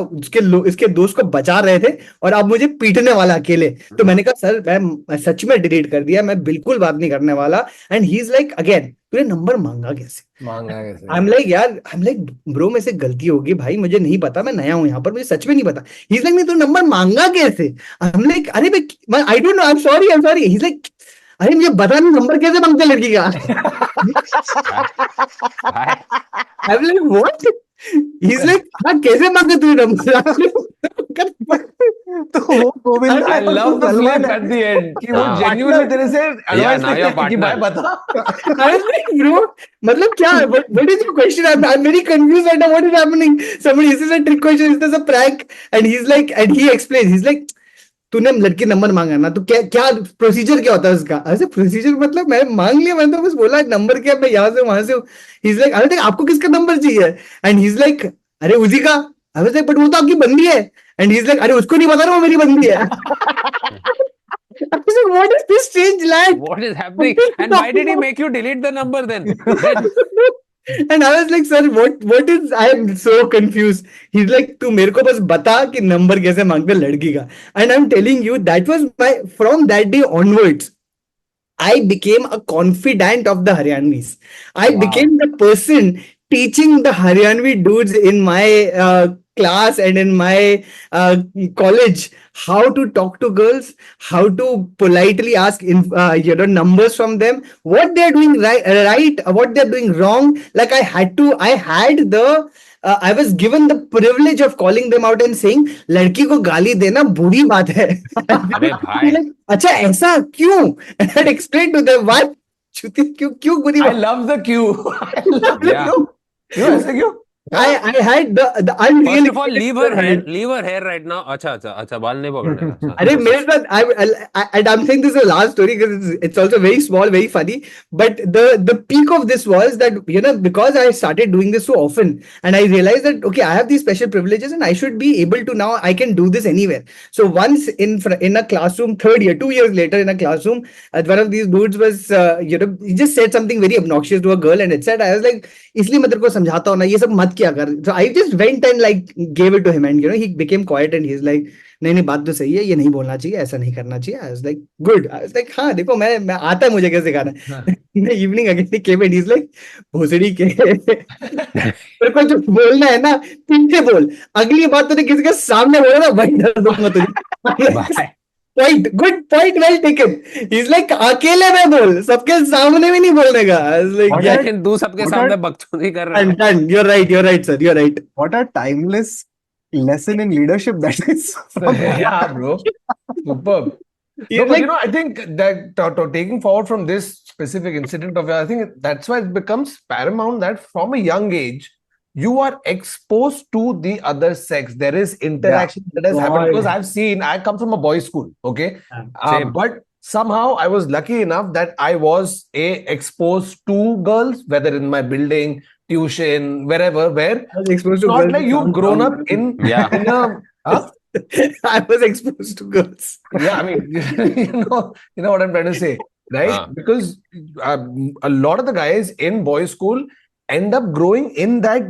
इसके दोस्त को बचा रहे थे और अब मुझे पीटने वाला अकेले. तो मैंने कहा सर मैं सच में डिलीट कर दिया, मैं बिल्कुल बात नहीं करने वाला. And he is like again तूने नंबर मांगा कैसे? आई एम लाइक यार, आई एम लाइक ब्रो मेरे से गलती होगी भाई, मुझे नहीं पता, मैं नया हूँ यहाँ पर, मुझे सच में नहीं पता. ही इज लाइक नहीं तू नंबर मांगा कैसे? आई एम लाइक अरे भाई I don't know, I am sorry. He is like अरे मुझे बता नहीं नंबर कैसे मांगते लड़की का. I am like what? He is like हाँ कैसे मांगे तू नंबर? तो वो Govind I love the flip at the end कि वो हाँ. genuinely तेरे से advice now लेते you're हैं कि भाई partner. बता. I was like, bro, मतलब क्या? What is your question? I'm very confused right now. What is happening? Somebody, is this a trick question? Is this a prank? And he's like, and he explains. He's like, तूने लड़की number मांगा ना, तो क्या procedure क्या होता है उसका? ऐसे प्रोसीजर मतलब मैं मांग लिया, मैंने तो बस बोला नंबर क्या, मैं यहाँ से वहां से. he's like अरे आपको किसका नंबर चाहिए? And he's like अरे उसी का. I was like but वो तो आपकी बंदी है. And he's like अरे उसको नहीं पता ना वो मेरी बंदी है. I was like, what is this strange lad? What is happening? And why did he make you delete the number then? And I was like, sir, what is? I am so confused. He's like, तू मेरे को बस बता कि number कैसे मांगते लड़की का. And I'm telling you, that was from that day onwards, I became a confidant of the Haryanvis. I became the person teaching the Haryanvi dudes in my class and in my college how to talk to girls, how to politely ask numbers from them, what they're doing right, what they're doing wrong. Like I was given the privilege of calling them out and saying लड़की को गाली देना बुरी बात है. अरे भाई. Like, अच्छा ऐसा क्यों? And I'd explain to them why. क्यों बुरी I बात? love the cue. I love the Yeah. cue. क्यों ऐसे क्यों? I had the First of all, leave her hair right now. अच्छा बाल नहीं पकड़ने का. अरे मेरे साथ and I'm saying this is a last story because it's also very small, very funny. But the peak of this was that because I started doing this so often and I realized that okay, I have these special privileges and I should be able to now I can do this anywhere. So once in a classroom, third year, 2 years later in a classroom, one of these dudes was he just said something very obnoxious to a girl and it said I was like इसलिए मैं तेरे को समझाता हूँ ना ये सब मत किया कर. So I just went and like gave it to him and he became quiet and he's like नहीं बात तो सही है, ये नहीं बोलना चाहिए, ऐसा नहीं करना चाहिए. I was like good. I was like हाँ देखो मैं आता है मुझे कैसे सिखाना है. Evening again he came and he's like भोसड़ी के तेरे को जो बोलना है ना ठीक से बोल, अगली बात तूने किसी के सामने बोला ना वही डर दूंगा तुझे. Point, good point, well taken. He's like अकेले में बोल, सबके सामने भी नहीं बोलने का. I was like क्या लेकिन तू सबके सामने बकचोदी कर रहा है. done. You're right sir, you're right. What a timeless lesson in leadership that is. Yeah, bro. Superb. No, but I think that taking forward from this specific incident of yours, I think that's why it becomes paramount that from a young age, you are exposed to the other sex. There is interaction that has happened because I come from a boys' school, okay? But somehow I was lucky enough that I was exposed to girls, whether in my building, tuition, wherever, where I was exposed to not girls. like you've grown up in a... I was exposed to girls. Yeah, I mean, you know what I'm trying to say, right? Because a lot of the guys in boys' school end up growing in that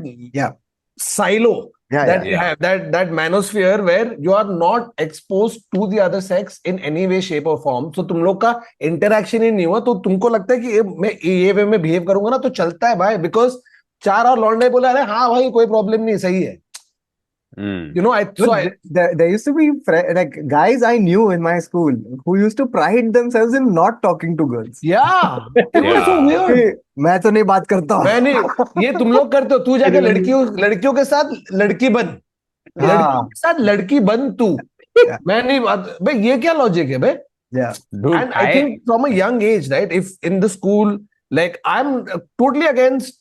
silo that you have, that manosphere where you are not exposed to the other sex in any way, shape or form. So तुम लोग का interaction ही नहीं हुआ, तो तुमको लगता है कि मैं ये वे में behave करूंगा ना तो चलता है भाई, because चार और लौंडे बोले अरे हाँ भाई कोई प्रॉब्लम नहीं, सही है. You know, There used to be like guys I knew in my school who used to pride themselves in not talking to girls. yeah, it was so Yeah. weird. कि मैं तो नहीं बात करता मैं नहीं, ये तुम लोग करते हो, तू जाके लड़कियों के साथ लड़की बन, लड़कियों के साथ लड़की बन तू, Yeah. मैं नहीं बात, भाई ये क्या लॉजिक है भाई? Yeah. Dude, And I think from a young age, right? If in the school, like I'm totally against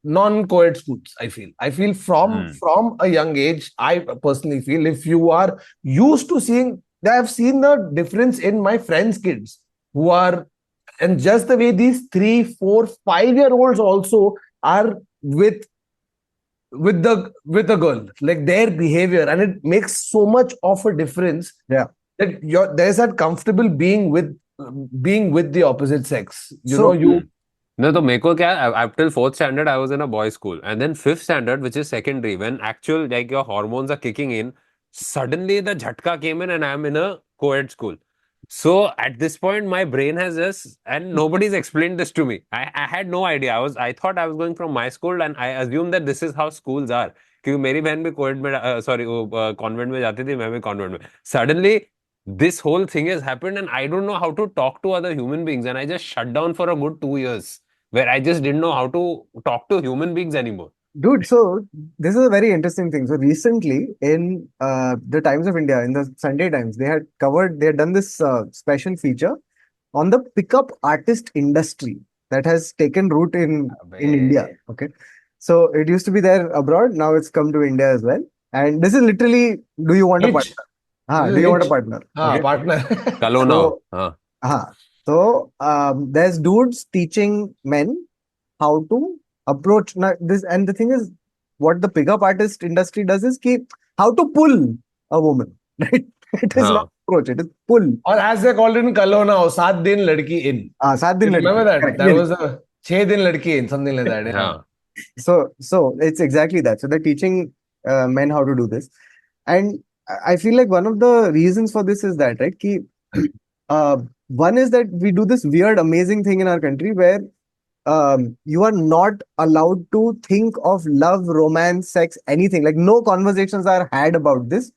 non-co-ed schools. I feel from a young age, I personally feel if you are used to seeing, I have seen the difference in my friends' kids who are, and just the way these 3, 4, 5-year-olds also are with the girl, like their behavior, and it makes so much of a difference. Yeah. That there's that comfortable being with the opposite sex. So- No, so meko kya, up till 4th standard, I was in a boys' school. And then 5th standard, which is secondary, when actual, like your hormones are kicking in, suddenly the jhatka came in and I'm in a co-ed school. So at this point, my brain has just, and nobody's explained this to me. I had no idea. I thought I was going from my school and I assumed that this is how schools are. क्योंकि मेरी बहन भी co-ed में, convent में जाती थी, मैं भी convent में. Suddenly, this whole thing has happened and I don't know how to talk to other human beings, and I just shut down for a good 2 years where I just didn't know how to talk to human beings anymore. Dude, so this is a very interesting thing. So recently in the Times of India, in the Sunday Times, they had done this special feature on the pickup artist industry that has taken root in India. Okay. So it used to be there abroad. Now it's come to India as well. And this is literally, do you want a partner? Do you want a partner? Okay. Partner. Kalona. So there's dudes teaching men how to approach this, and the thing is, what the pickup artist industry does is how to pull a woman, right? It is not approach, it is pull. Or as they called it in Kalona, 7 din ladki in. 7 din ladki. Remember that? Correct. That was a 6 din ladki in, something like that. Yeah. So it's exactly that. So they're teaching men how to do this, and I feel like one of the reasons for this is that, right? One is that we do this weird, amazing thing in our country where you are not allowed to think of love, romance, sex, anything. Like no conversations are had about this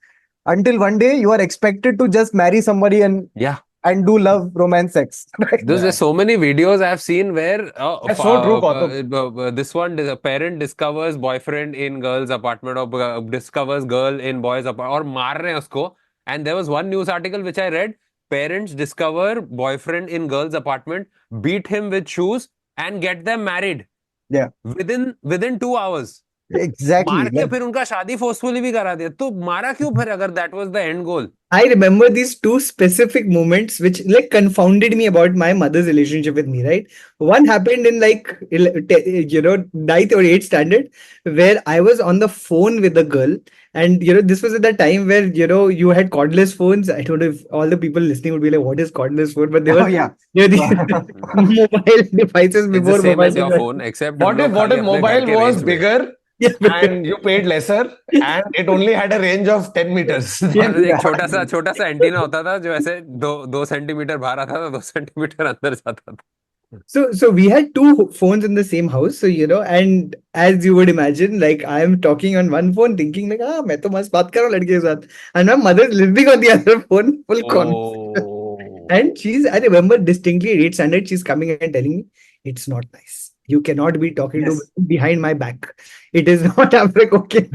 until one day you are expected to just marry somebody and do love, romance, sex. Right? There's so many videos I've seen where That's so true, Kautuk. this one, a parent discovers boyfriend in girl's apartment or discovers girl in boy's apartment or maar rahe hain usko. And there was one news article which I read. Parents discover boyfriend in girl's apartment, beat him with shoes and get them married. Yeah. Within 2 hours. Exactly. मार के फिर उनका शादी forcefully भी करा दिया. तो मारा क्यों फिर अगर that was the end goal? I remember these two specific moments which like confounded me about my mother's relationship with me, right? One happened in like, 9th or 8th standard where I was on the phone with a girl. And, this was at the time where, you had cordless phones. I don't know if all the people listening would be like, what is cordless phone? But they were these mobile devices It's before the same mobile as your devices. phone, except What if mobile was bigger and you paid lesser and it only had a range of 10 meters? एक छोटा सा antenna होता था जो ऐसे 2 centimetre बाहर आता था, 2 सेंटीमीटर अंदर जाता था. So we had two phones in the same house. So, and as you would imagine, like I am talking on one phone thinking like, मैं तो मस्त बात कर रहा हूँ लड़के के साथ. And my mother is listening on the other phone, full conversation. And I remember distinctly 8th standard, she's coming and telling me, it's not nice. You cannot be talking to me behind my back. It is not. I'm like, okay.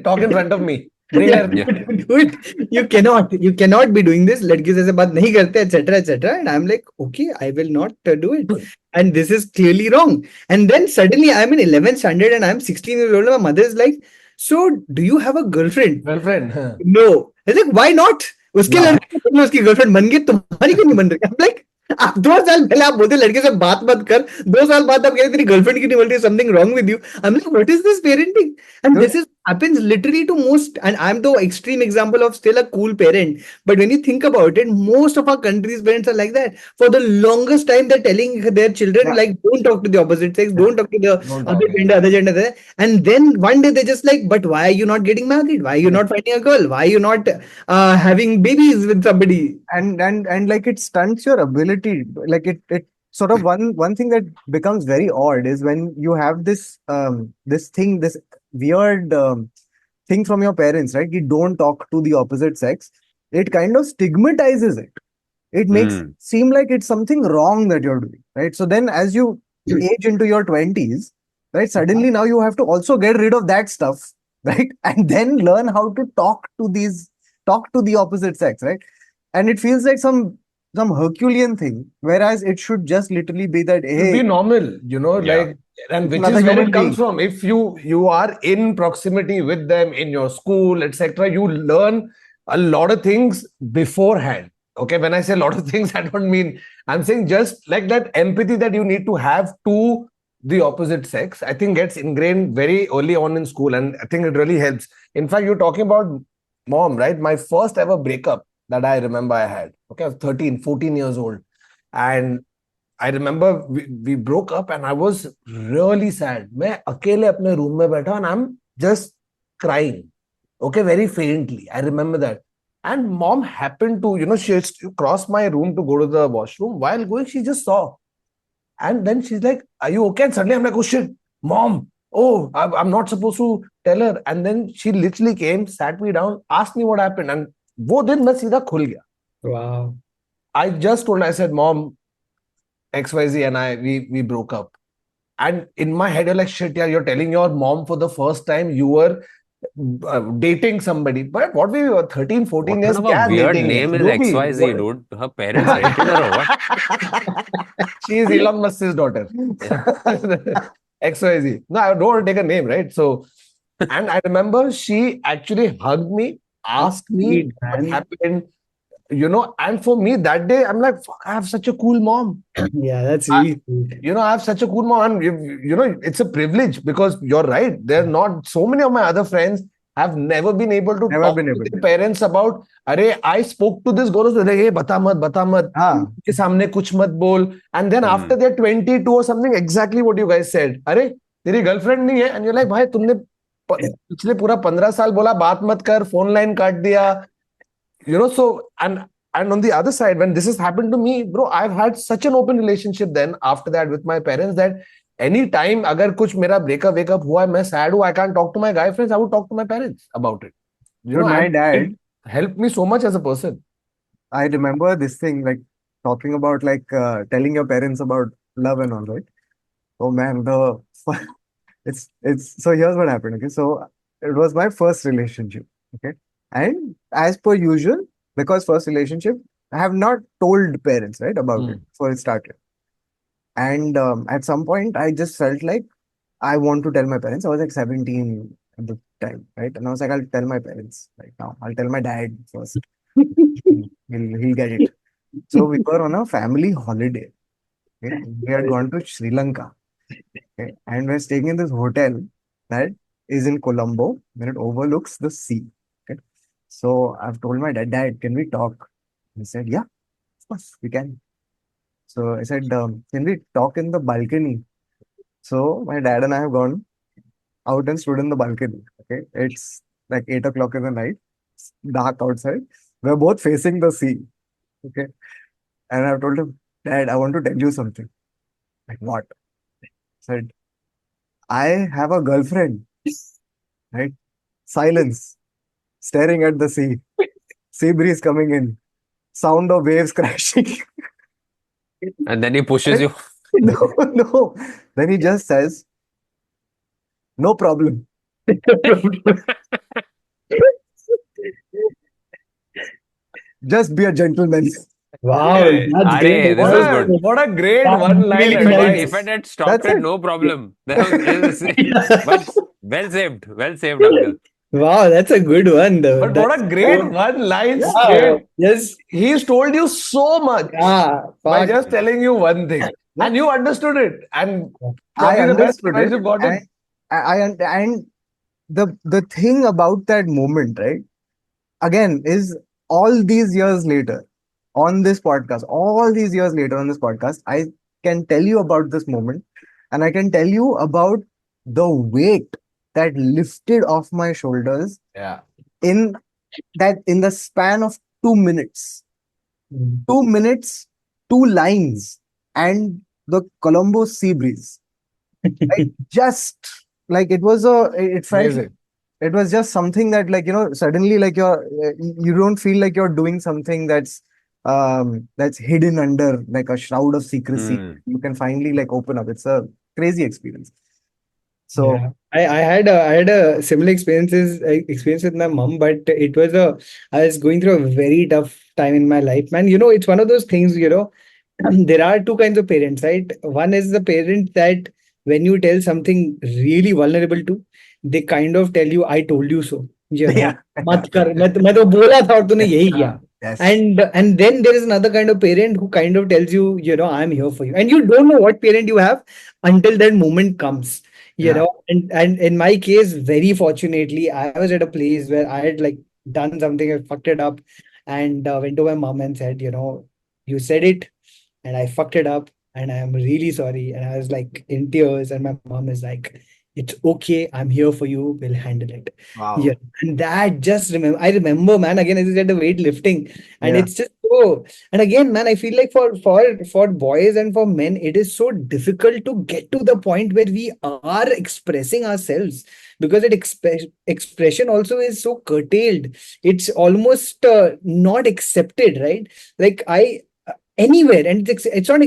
Talk in front of me. Do it. You cannot be doing this. लड़की से ऐसे बात नहीं करते, etc. And I'm like, okay, I will not do it. And this is clearly wrong. And then suddenly I'm in 11th standard and I'm 16 years old. And my mother is like, so do you have a girlfriend? No. I was like, why not? उसके लड़के उसकी girlfriend बन गई, तुम्हारी क्यों नहीं बन रही? I'm like, आप 2 साल पहले आप बोलते लड़के से बात मत कर, 2 साल बाद आप कहते तेरी गर्लफ्रेंड की नहीं बोलती, something wrong with you. I'm like, what is this parenting? And this happens literally to most, and I'm the extreme example of still a cool parent. But when you think about it, most of our country's parents are like that. For the longest time, they're telling their children like, don't talk to the opposite sex, don't talk to the other gender. And then one day they're just like, but why are you not getting married? Why are you not finding a girl? Why are you not having babies with somebody? And like it stunts your ability. Like it sort of one thing that becomes very odd is when you have this weird thing from your parents, right? You don't talk to the opposite sex. It kind of stigmatizes it. It makes it seem like it's something wrong that you're doing, right? So then as you age into your 20s, right, suddenly now you have to also get rid of that stuff, right? And then learn how to talk to the opposite sex, right? And it feels like some Herculean thing, whereas it should just literally be that, Should be hey, normal, Yeah. like, and which another is where human it comes being. from. If you are in proximity with them in your school, etc., you learn a lot of things beforehand. Okay, when I say a lot of things, I don't mean, I'm saying just like that empathy that you need to have to the opposite sex, I think gets ingrained very early on in school, and I think it really helps. In fact, you're talking about mom, right? My first ever breakup that I remember I had. Okay, I was 13, 14 years old. And I remember we broke up and I was really sad. मैं अकेले अपने room में बैठा and I'm just crying. Okay, very faintly. I remember that. And mom happened to, she crossed my room to go to the washroom. While going, she just saw. And then she's like, "Are you okay?" And suddenly I'm like, "Oh shit, mom. Oh, I'm not supposed to tell her." And then she literally came, sat me down, asked me what happened. And वो दिन मैं सीधा खुल गया. Wow. I just told her, I said, "Mom, XYZ and we broke up." And in my head, you're like, shit, yeah, you're telling your mom for the first time you were dating somebody. But what we were 13, 14 What years, kind of a kya weird dating hai? name is Jo bhi, XYZ, dude? Her parents rented her or what? She is Elon Musk's daughter. XYZ. No, I don't want to take a name, right? So, and I remember she actually hugged me, asked me Sweet, what man. happened, and for me that day, I'm like, fuck, I have such a cool mom. Yeah, that's I- really sweet. I have such a cool mom, and it's a privilege because you're right. There are not so many of my other friends have never been able to Never talk been to able their to. parents about, अरे, I spoke to this girl, so hey, बता मत, हाँ, के सामने कुछ मत बोल. And then after they're 22 or something, exactly what you guys said. अरे, तेरी गर्लफ्रेंड नहीं है, and you're like, भाई तुमने पिछले पूरा 15 साल बोला बात मत कर, फोन लाइन काट दिया. So, and on the other side, when this has happened to me, bro, I've had such an open relationship then after that with my parents that any time अगर कुछ मेरा breakup wake up हुआ, मैं sad हूँ, I can't talk to my guy friends, I would talk to my parents about it. but my And dad, it helped me so much as a person. I remember this thing, like talking about like telling your parents about love and all, right? Oh man, it's so here's what happened. Okay, so it was my first relationship. Okay, and as per usual, because first relationship, I have not told parents, right, about it before it started. And at some point, I just felt like I want to tell my parents. I was like 17 at the time, right? And I was like, I'll tell my parents right now. I'll tell my dad first. He'll get it. So we were on a family holiday. Okay? We had gone to Sri Lanka. Okay? And we're staying in this hotel that is in Colombo, and it overlooks the sea. Okay? So I've told my dad, can we talk? He said, yeah, of course, we can. So I said, can we talk in the balcony? So my dad and I have gone out and stood in the balcony. Okay, it's like 8 o'clock in the night, it's dark outside. We're both facing the sea. Okay, and I've told him, Dad, I want to tell you something. Like what? Said, I have a girlfriend. Right? Silence. Staring at the sea. Sea breeze coming in. Sound of waves crashing. And then he pushes you. No, no. Then he just says, no problem. Just be a gentleman. Wow, that's great. This is good. What a great That's one line really If it, nice. if it had stopped That's at it. no problem, that was well saved, uncle. Wow, that's a good one, though. But what a great one line Wow. straight. Yes. He's told you so much Yeah. by Fuck. just telling you one thing. And you understood it. And I probably the best understood advice it. you've gotten. And the thing about that moment, right? Again, is all these years later on this podcast, all these years later on this podcast, I can tell you about this moment, and I can tell you about the weight that lifted off my shoulders Yeah. in the span of 2 minutes. 2 minutes, two lines, and the Colombo sea breeze. Like just like it felt Amazing. it was just something that, like, suddenly, like, you don't feel like you're doing something that's hidden under like a shroud of secrecy. You can finally like open up. It's a crazy experience. So Yeah, I had a similar experience with my mom, but I was going through a very tough time in my life, man. It's one of those things, there are two kinds of parents, right? One is the parent that when you tell something really vulnerable to, they kind of tell you, I told you so, yeah. मत कर मैं तो बोला था और तूने यही किया. Yes. And then there is another kind of parent who kind of tells you, I'm here for you, and you don't know what parent you have until that moment comes. And in my case, very fortunately, I was at a place where I had like done something, I fucked it up, and went to my mom and said, you said it, and I fucked it up, and I am really sorry. And I was like in tears, and my mom is like, it's okay, I'm here for you, we'll handle it. Wow. Yeah. And that just I remember, man, again, as you said, the weightlifting. And Yeah. it's just so, and again, man, I feel like for boys and for men, it is so difficult to get to the point where we are expressing ourselves, because expression also is so curtailed. It's almost not accepted, right? Like anywhere, and it's not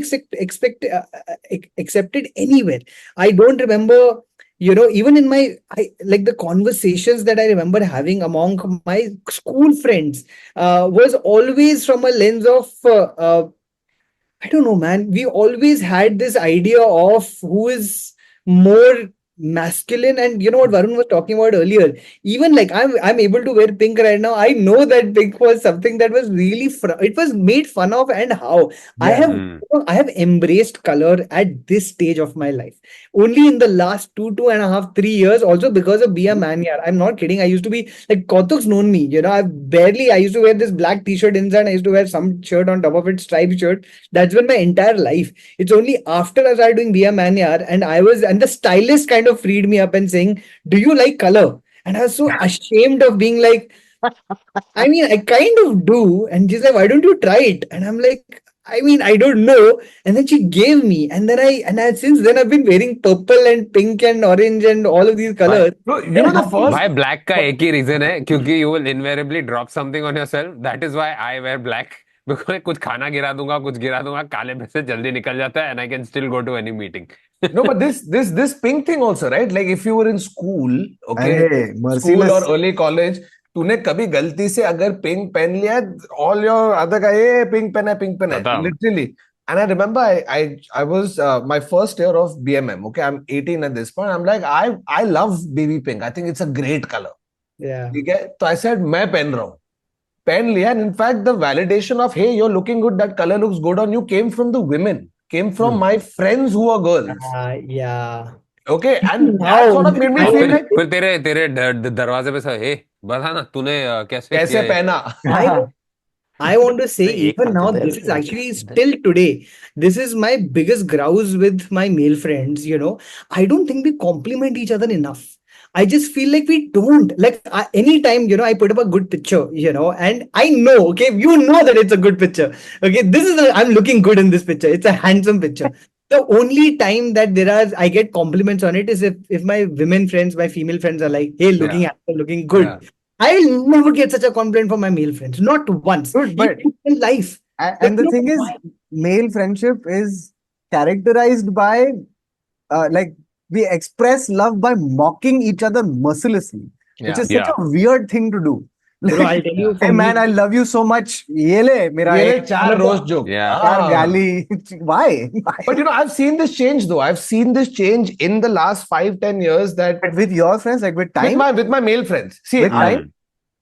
accepted anywhere. I don't remember, even in like the conversations that I remember having among my school friends was always from a lens of I don't know, man. We always had this idea of who is more masculine, and you know what Varun was talking about earlier. Even like I'm able to wear pink right now. I know that pink was something that was really it was made fun of, and how I Yeah. have I have embraced color at this stage of my life. Only in the last 2.5, 3 years, also because of Be a Man Yaar. I'm not kidding. I used to be like Kautuk's known me. I used to wear this black t-shirt inside. I used to wear some shirt on top of it, striped shirt. That's been my entire life. It's only after I started doing Be a Man Yaar, and the stylist kind of freed me up and saying, do you like color? And I was so ashamed of being like, I mean, I kind of do. And she's like, why don't you try it? And I'm like, I mean, I don't know. And then she gave me, and then since then I've been wearing purple and pink and orange and all of these colors. No, the first. भाई black का एक ही reason है क्योंकि you will invariably drop something on yourself. That is why I wear black. Because कुछ खाना गिरा दूंगा, कुछ गिरा दूंगा, काले में से जल्दी निकल जाता है, and I can still go to any meeting. No, but this pink thing also, right? Like if you were in school, okay, Hey, school merciless. or early college, तूने कभी गलती से अगर पिंक पहन लिया, all your other guy, hey, pink पहना है, literally. And I remember I was my first year of BMM. Okay, I'm 18 at this point. I'm like, I love baby pink. I think it's a great color. Yeah. ठीक है, तो I said मैं पहन रहा हूँ, पहन लिया, and in fact the validation of hey, you're looking good, that color looks good on you, came from the women, came from my friends who are girls. Yeah. Okay, and that sort of made me feel like फिर तेरे दरवाजे पे से हे बता ना तूने कैसे कैसे किया पहना. I want to say, एक even हाथ now, उधर, this is एक actually हाथ उधर. still today. This is my biggest grouse with my male friends. I don't think we compliment each other enough. I just feel like we don't. Like anytime, I put up a good picture, and I know, okay, you know that it's a good picture. Okay, I'm looking good in this picture. It's a handsome picture. The only time that I get compliments on it is if my women friends, my female friends are like, hey, looking handsome, looking good. Yeah. I'll never get such a compliment from my male friends. Not once. Dude, but in life. and the thing is, male friendship is characterized by like we express love by mocking each other mercilessly, which is such a weird thing to do. Bro, I'll tell you, Hey man, I love you so much. ये ले मेरा ये एक 4 roast joke. Yeah. चार गाली. Why? But I've seen this change though. I've seen this change in the last 5-10 years that But with your friends, like with time, with my male friends. See, With time?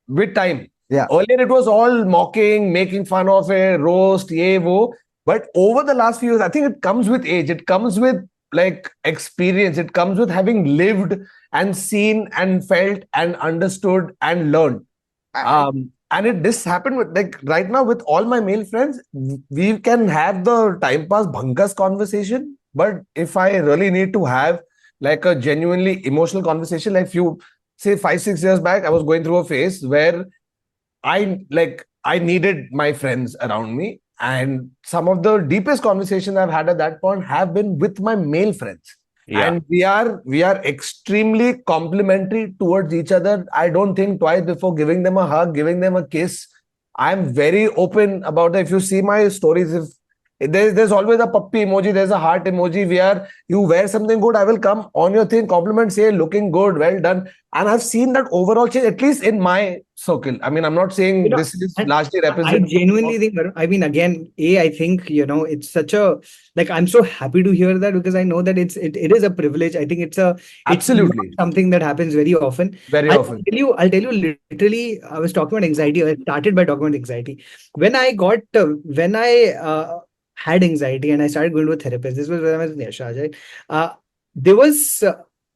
with time. Yeah. Earlier it was all mocking, making fun of it, roast, ye, wo. But over the last few years, I think it comes with age. It comes with like experience. It comes with having lived and seen and felt and understood and learned. And this happened with like right now with all my male friends, we can have the time pass bhangas conversation. But if I really need to have like a genuinely emotional conversation, like few say 5-6 years back, I was going through a phase where I needed my friends around me, and some of the deepest conversations I've had at that point have been with my male friends. Yeah. and we are extremely complimentary towards each other. I don't think twice before giving them a hug, giving them a kiss. I'm very open about it. If you see my stories, if there's always a puppy emoji, there's a heart emoji. You wear something good, I will come on your thing, compliment, say looking good, well done. And I've seen that overall change, at least in my circle. I mean, I'm not saying this is and largely I representative genuinely of. think, I mean, again, I think, it's such a, like, I'm so happy to hear that, because I know that it is a privilege. I think it's not Absolutely, something that happens very often. very often. I'll tell you literally, I was talking about anxiety. I started by talking about anxiety. When I had anxiety and I started going to a therapist, this was when I was in Yashraj, right? There was,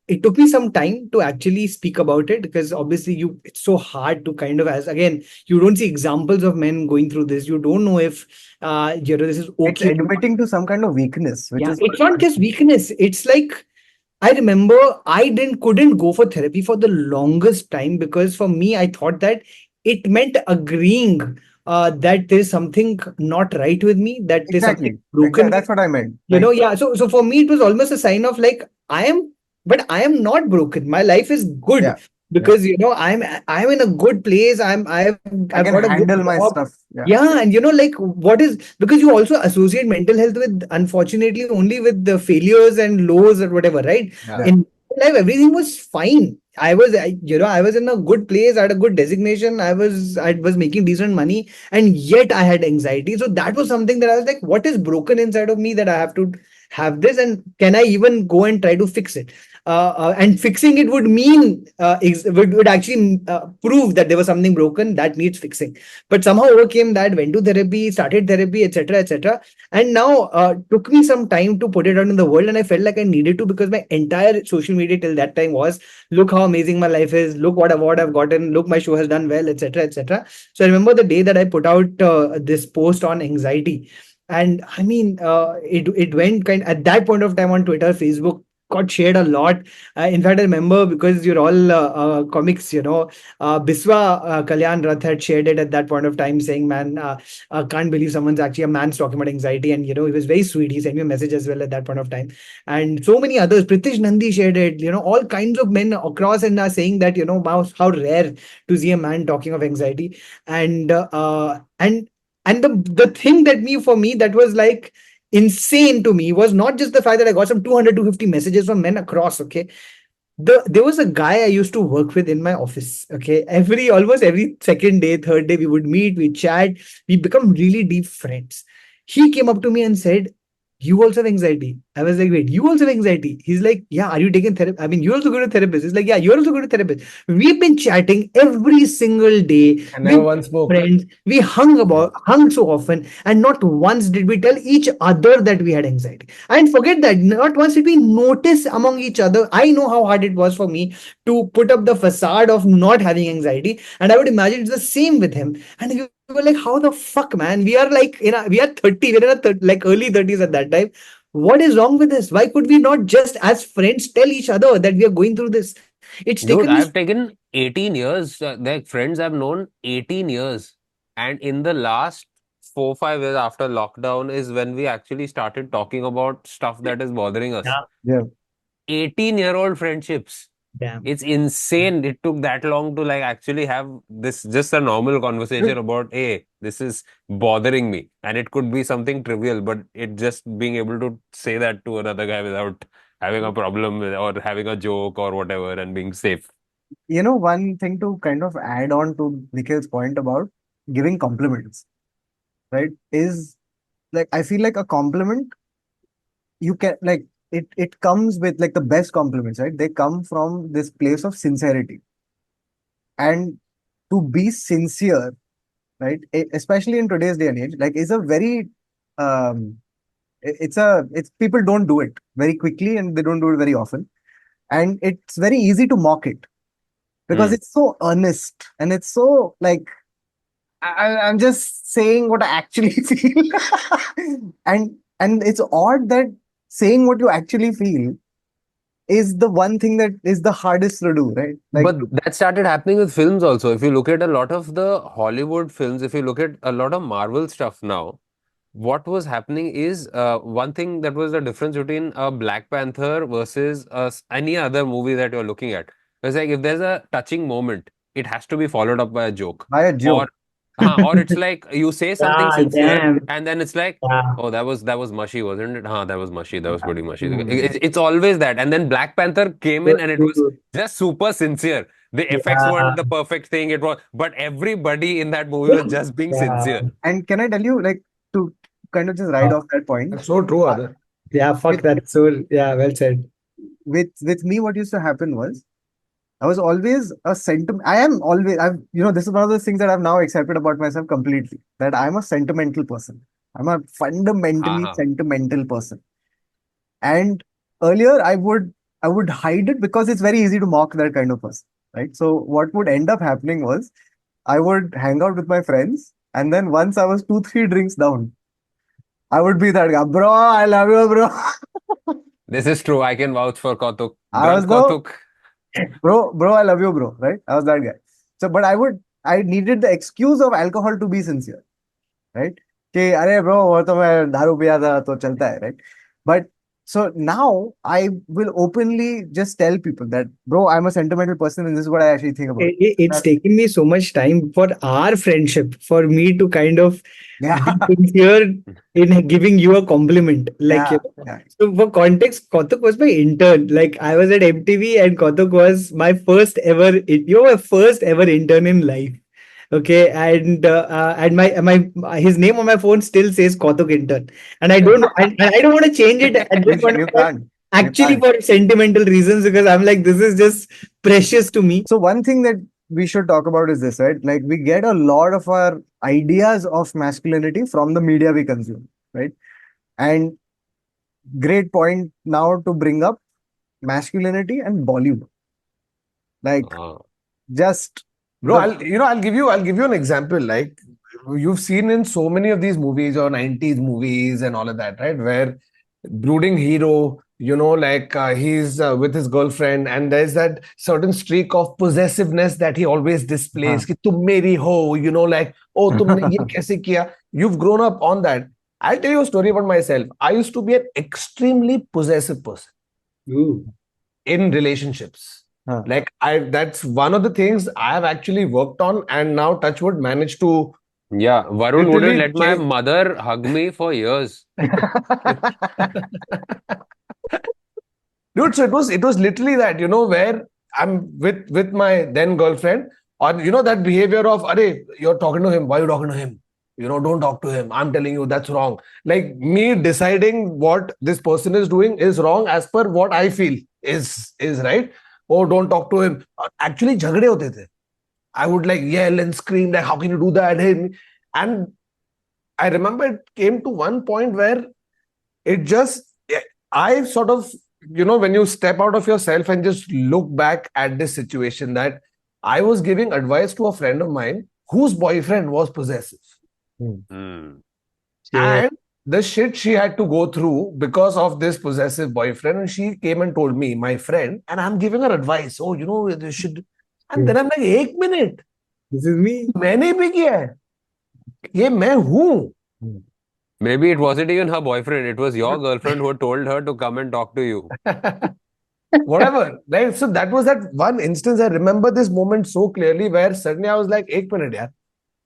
it took me some time to actually speak about it, because obviously it's so hard to kind of, as again, you don't see examples of men going through this. You don't know if this is It's okay. admitting to some kind of weakness, which Yeah, is it's not just weakness. It's like, I remember I couldn't go for therapy for the longest time, because for me, I thought that it meant agreeing that there's something not right with me, that there's something exactly. broken. That's what I meant. Like, Yeah. So for me, it was almost a sign of like, but I am not broken. My life is yeah, good, yeah. because I'm in a good place. I I've can got a good handle my job. stuff. Yeah, Yeah, and like, what is, because you also associate mental health with, unfortunately, only with the failures and lows or whatever, right? Yeah. yeah. In life, everything was fine. I was in a good place. I had a good designation. I was making decent money, and yet I had anxiety. So that was something that I was like, what is broken inside of me that I have to have this, and can I even go and try to fix it? And fixing it would mean, would actually prove that there was something broken that needs fixing. But somehow overcame that, went to therapy, started therapy, etc., etc. And now took me some time to put it out in the world, and I felt like I needed to, because my entire social media till that time was, look how amazing my life is, look what award I've gotten, look my show has done well, etc., etc. So I remember the day that I put out this post on anxiety, and I mean, it went kind at that point of time on Twitter, Facebook, got shared a lot. In fact, I remember, because you're all comics, Biswa Kalyan Rath had shared it at that point of time, saying, "Man, can't believe someone's actually a man's talking about anxiety." And he was very sweet. He sent me a message as well at that point of time, and so many others. Pritish Nandi shared it. All kinds of men across, and are saying that how rare to see a man talking of anxiety, and the thing that for me that was like insane to me was not just the fact that I got some 200 to 50 messages from men across. Okay, there was a guy I used to work with in my office. Okay, almost every second day, third day, we would meet, we chat, we become really deep friends. He came up to me and said, "You also have anxiety." I was like, "Wait, you also have anxiety?" He's like, "Yeah, are you taking therapy? I mean, you also go to therapist." He's like, "Yeah, you're also going to therapist." We've been chatting every single day. And We never once spoke. friends. We hung so often, and not once did we tell each other that we had anxiety. And forget that, not once did we notice among each other. I know how hard it was for me to put up the facade of not having anxiety, and I would imagine it's the same with him. And we were like, "How the fuck, man? We are like, we are 30, we're in our like early 30s at that time. What is wrong with this? Why could we not just as friends tell each other that we are going through this?" It's Dude, taken me. I've taken 18 years. Like friends I've known 18 years. And in the last 4, 5 years after lockdown is when we actually started talking about stuff that is bothering us. Yeah, Yeah. 18-year-old friendships. damn. It's insane. It took that long to like actually have this just a normal conversation about, hey, this is bothering me. And it could be something trivial, but it just being able to say that to another guy without having a problem or having a joke or whatever and being safe. One thing to kind of add on to Nikhil's point about giving compliments, right? Is like, I feel like a compliment, you can like it comes with like the best compliments, right? They come from this place of sincerity. And to be sincere, right? Especially in today's day and age, like, is a very um it's people don't do it very quickly, and they don't do it very often. And it's very easy to mock it, because Hmm. it's so earnest, and it's so like, I'm just saying what I actually feel. And it's odd that saying what you actually feel is the one thing that is the hardest to do, right? Like, But that started happening with films also. If you look at a lot of the Hollywood films, if you look at a lot of Marvel stuff now, what was happening is one thing that was the difference between a Black Panther versus any other movie that you're looking at. It's like if there's a touching moment, it has to be followed up by a joke. By a Or joke. or it's like you say something Ah, sincere damn. and then it's like, Yeah. oh, that was mushy, wasn't it? That was mushy. That was pretty mushy. Hmm. It's always that. And then Black Panther came in So and it was true. just super sincere. The effects Yeah. weren't the perfect thing. It was, but everybody in that movie was just being Yeah. sincere. And can I tell you, like, to kind of just ride off that point, That's so true, Adar. Yeah, fuck that. So, yeah, well said. with me, what used to happen was I was always a sentiment. I am always. I've this is one of those things that I've now accepted about myself completely. That I'm a sentimental person. I'm a fundamentally Uh-huh. sentimental person. And earlier, I would hide it because it's very easy to mock that kind of person, right? So what would end up happening was I would hang out with my friends, and then once I was 2 3 drinks down, I would be that guy, bro. I love you, bro. This is true. I can vouch for Kautuk. I was Drunk the Kautuk. bro, I love you, bro. Right? I was that guy. So, but I needed the excuse of alcohol to be sincere, right? कि अरे bro, वो तो मैं दारू पिया था तो चलता है, right? But so now I will openly just tell people that, bro, I'm a sentimental person and this is what I actually think about. It's taken me so much time for our friendship for me to kind of Yeah, be sincere in giving you a compliment. Like, yeah, yeah. so for context, Kautuk was my intern. Like, I was at MTV and Kautuk was my first ever, you were first ever intern in life. Okay, and my his name on my phone still says Kautuk intern, and I don't want to change it at this point You of time. can't. You Actually, can't. for sentimental reasons, because I'm like, this is just precious to me. So one thing that we should talk about is this, right? Like we get a lot of our ideas of masculinity from the media we consume, right? And great point now to bring up masculinity and Bollywood. Like Uh, just Bro, the I'll give you an example. Like you've seen in so many of these movies or 90s movies and all of that, right? Where brooding hero, like he's with his girlfriend, and there's that certain streak of possessiveness that he always displays. हाँ. कि तुम मेरी हो, like, oh, तुमने ये कैसे किया? You've grown up on that. I'll tell you a story about myself. I used to be an extremely possessive person Ooh. in relationships. हाँ. Like that's one of the things I have actually worked on, and now touchwood managed to yeah, Varun wouldn't literally let my change. mother hug me for years. Dude, so it was literally that, where I'm with my then girlfriend, or that behavior of, Arey, you're talking to him, why are you talking to him? Don't talk to him. I'm telling you that's wrong. Like me deciding what this person is doing is wrong as per what I feel is right. Oh, don't talk to him. Actually, झगड़े होते थे. I would like yell and scream like, how can you do that? Hey, and I remember it came to one point where it just, I sort of, when you step out of yourself and just look back at this situation, that I was giving advice to a friend of mine whose boyfriend was possessive. Hmm. Yeah. And the shit she had to go through because of this possessive boyfriend, and she came and told me, my friend, and I'm giving her advice. Oh, you should. And then I'm like, एक minute, This is me. मैंने भी किया है. ये मैं हूँ. Maybe it wasn't even her boyfriend. It was your girlfriend who told her to come and talk to you. Whatever, right? So that was that one instance. I remember this moment so clearly where suddenly I was like, एक minute यार,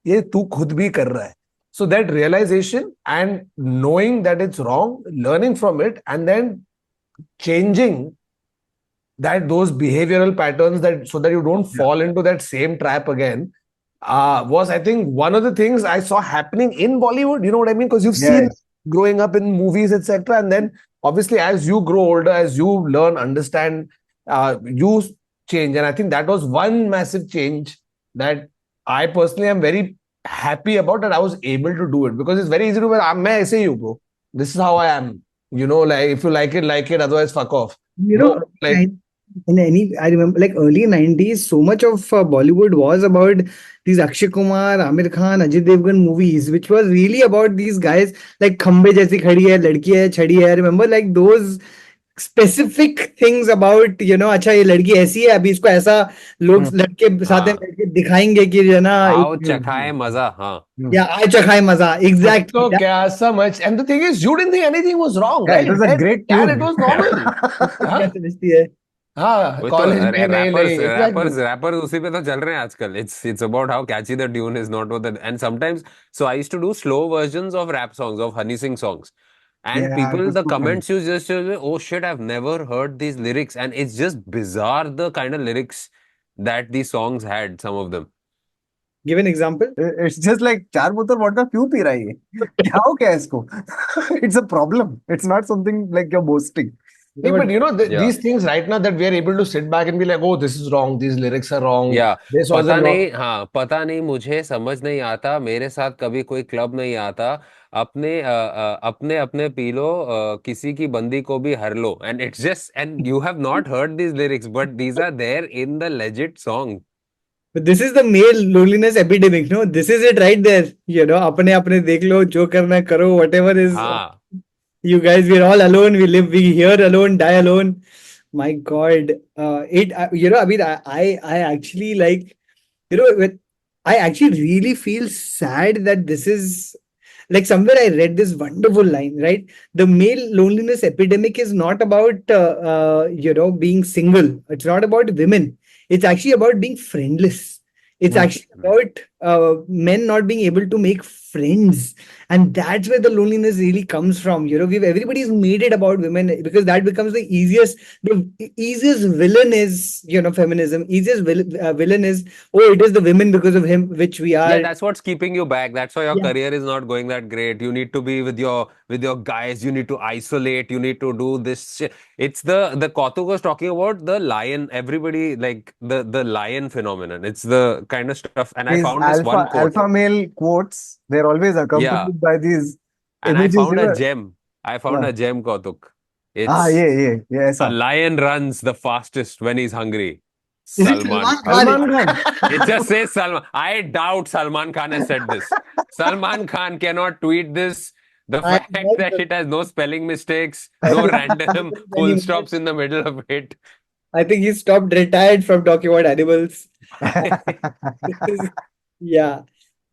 ये तू खुद भी कर रहा है. So that realization and knowing that it's wrong, learning from it, and then changing those behavioral patterns, that so that you don't fall into that same trap again, was, I think, one of the things I saw happening in Bollywood. You know what I mean? Because you've seen Yes. growing up in movies, etc. And then obviously as you grow older, as you learn, understand, you change. And I think that was one massive change that I personally am very happy about, that I was able to do it, because it's very easy to say, मैं ऐसे ही हूँ, bro. This is how I am. Like if you like it, otherwise fuck off. You No, know, like I remember like early 90s, so much of Bollywood was about these Akshay Kumar, Amir Khan, Ajay Devgan movies, which was really about these guys like Khambe jaisi khadi hai, ladki hai, chhadi hai. I remember like those specific things about, अच्छा ये लड़की ऐसी है, अभी इसको ऐसा लोग लड़के साथ में हाँ, बैठ के दिखाएंगे कि आओ चखाए मजा, हाँ. या आए चखाए मजा. Exactly. So kya, so much. And the thing is, you didn't think anything was wrong, Yeah, right? it was a That- great यार, tune. it was normal. क्या हाँ, समझती है? हाँ, वही तो कॉलेज में नहीं रैपर्स नहीं रैपर्स exactly. रैपर्स उसी पे तो चल रहे हैं आजकल. It's about how catchy the tune is, not what the. And sometimes, so I used to do slow versions of rap songs, of Honey Singh songs, and Yeah, it people, was the so funny. comments you just oh shit, I've never heard these lyrics, and it's just bizarre the kind of lyrics that these songs had, some of them. Give an example. It's just like चार बोतल vodka क्यों P रहा है ये? क्या हो गया इसको? It's a problem. It's not something like you're boasting. Yeah, but you know, Yeah. these things right now that we are able to sit back and be like, oh, this is wrong, these lyrics are wrong, या this पता wasn't wrong. नहीं, हाँ, पता नहीं, मुझे समझ नहीं आता, मेरे साथ कभी कोई क्लब नहीं आता, अपने अपने पी लो, किसी की बंदी को भी हर लो, and it's just, and you have not heard these lyrics, but these are there in the legit song. But this is the male loneliness epidemic, no? This is it right there. अपने अपने देख लो, जो करना है करो, whatever is. हाँ, You guys, we're all alone. We here alone, die alone. My God. Abhi, I actually like, I actually really feel sad that this is like somewhere I read this wonderful line, right? The male loneliness epidemic is not about, being single. It's not about women. It's actually about being friendless. It's actually about men not being able to make friends. And that's where the loneliness really comes from. Everybody's made it about women because that becomes the easiest villain is, feminism. Easiest villain is, oh, it is the women because of him, which we are. yeah, that's what's keeping you back. That's why your Yeah. career is not going that great. You need to be with your guys. You need to isolate. You need to do this shit. It's the Kautuk was talking about the lion. Everybody like the lion phenomenon. It's the kind of stuff. And I These found this one quote. alpha male quotes, they're always accompanied by these And I images. found a gem. I found Yeah. a gem, Kautuk. It's yeah, a ऐसा. lion runs the fastest when he's hungry. Is it Salman Salman Khan. Salman Khan. It just says Salman. I doubt Salman Khan has said this. Salman Khan cannot tweet this. The I fact love that that. it has no spelling mistakes, no random full Anymore. stops in the middle of it. I think he stopped retired from talking about animals. Yeah.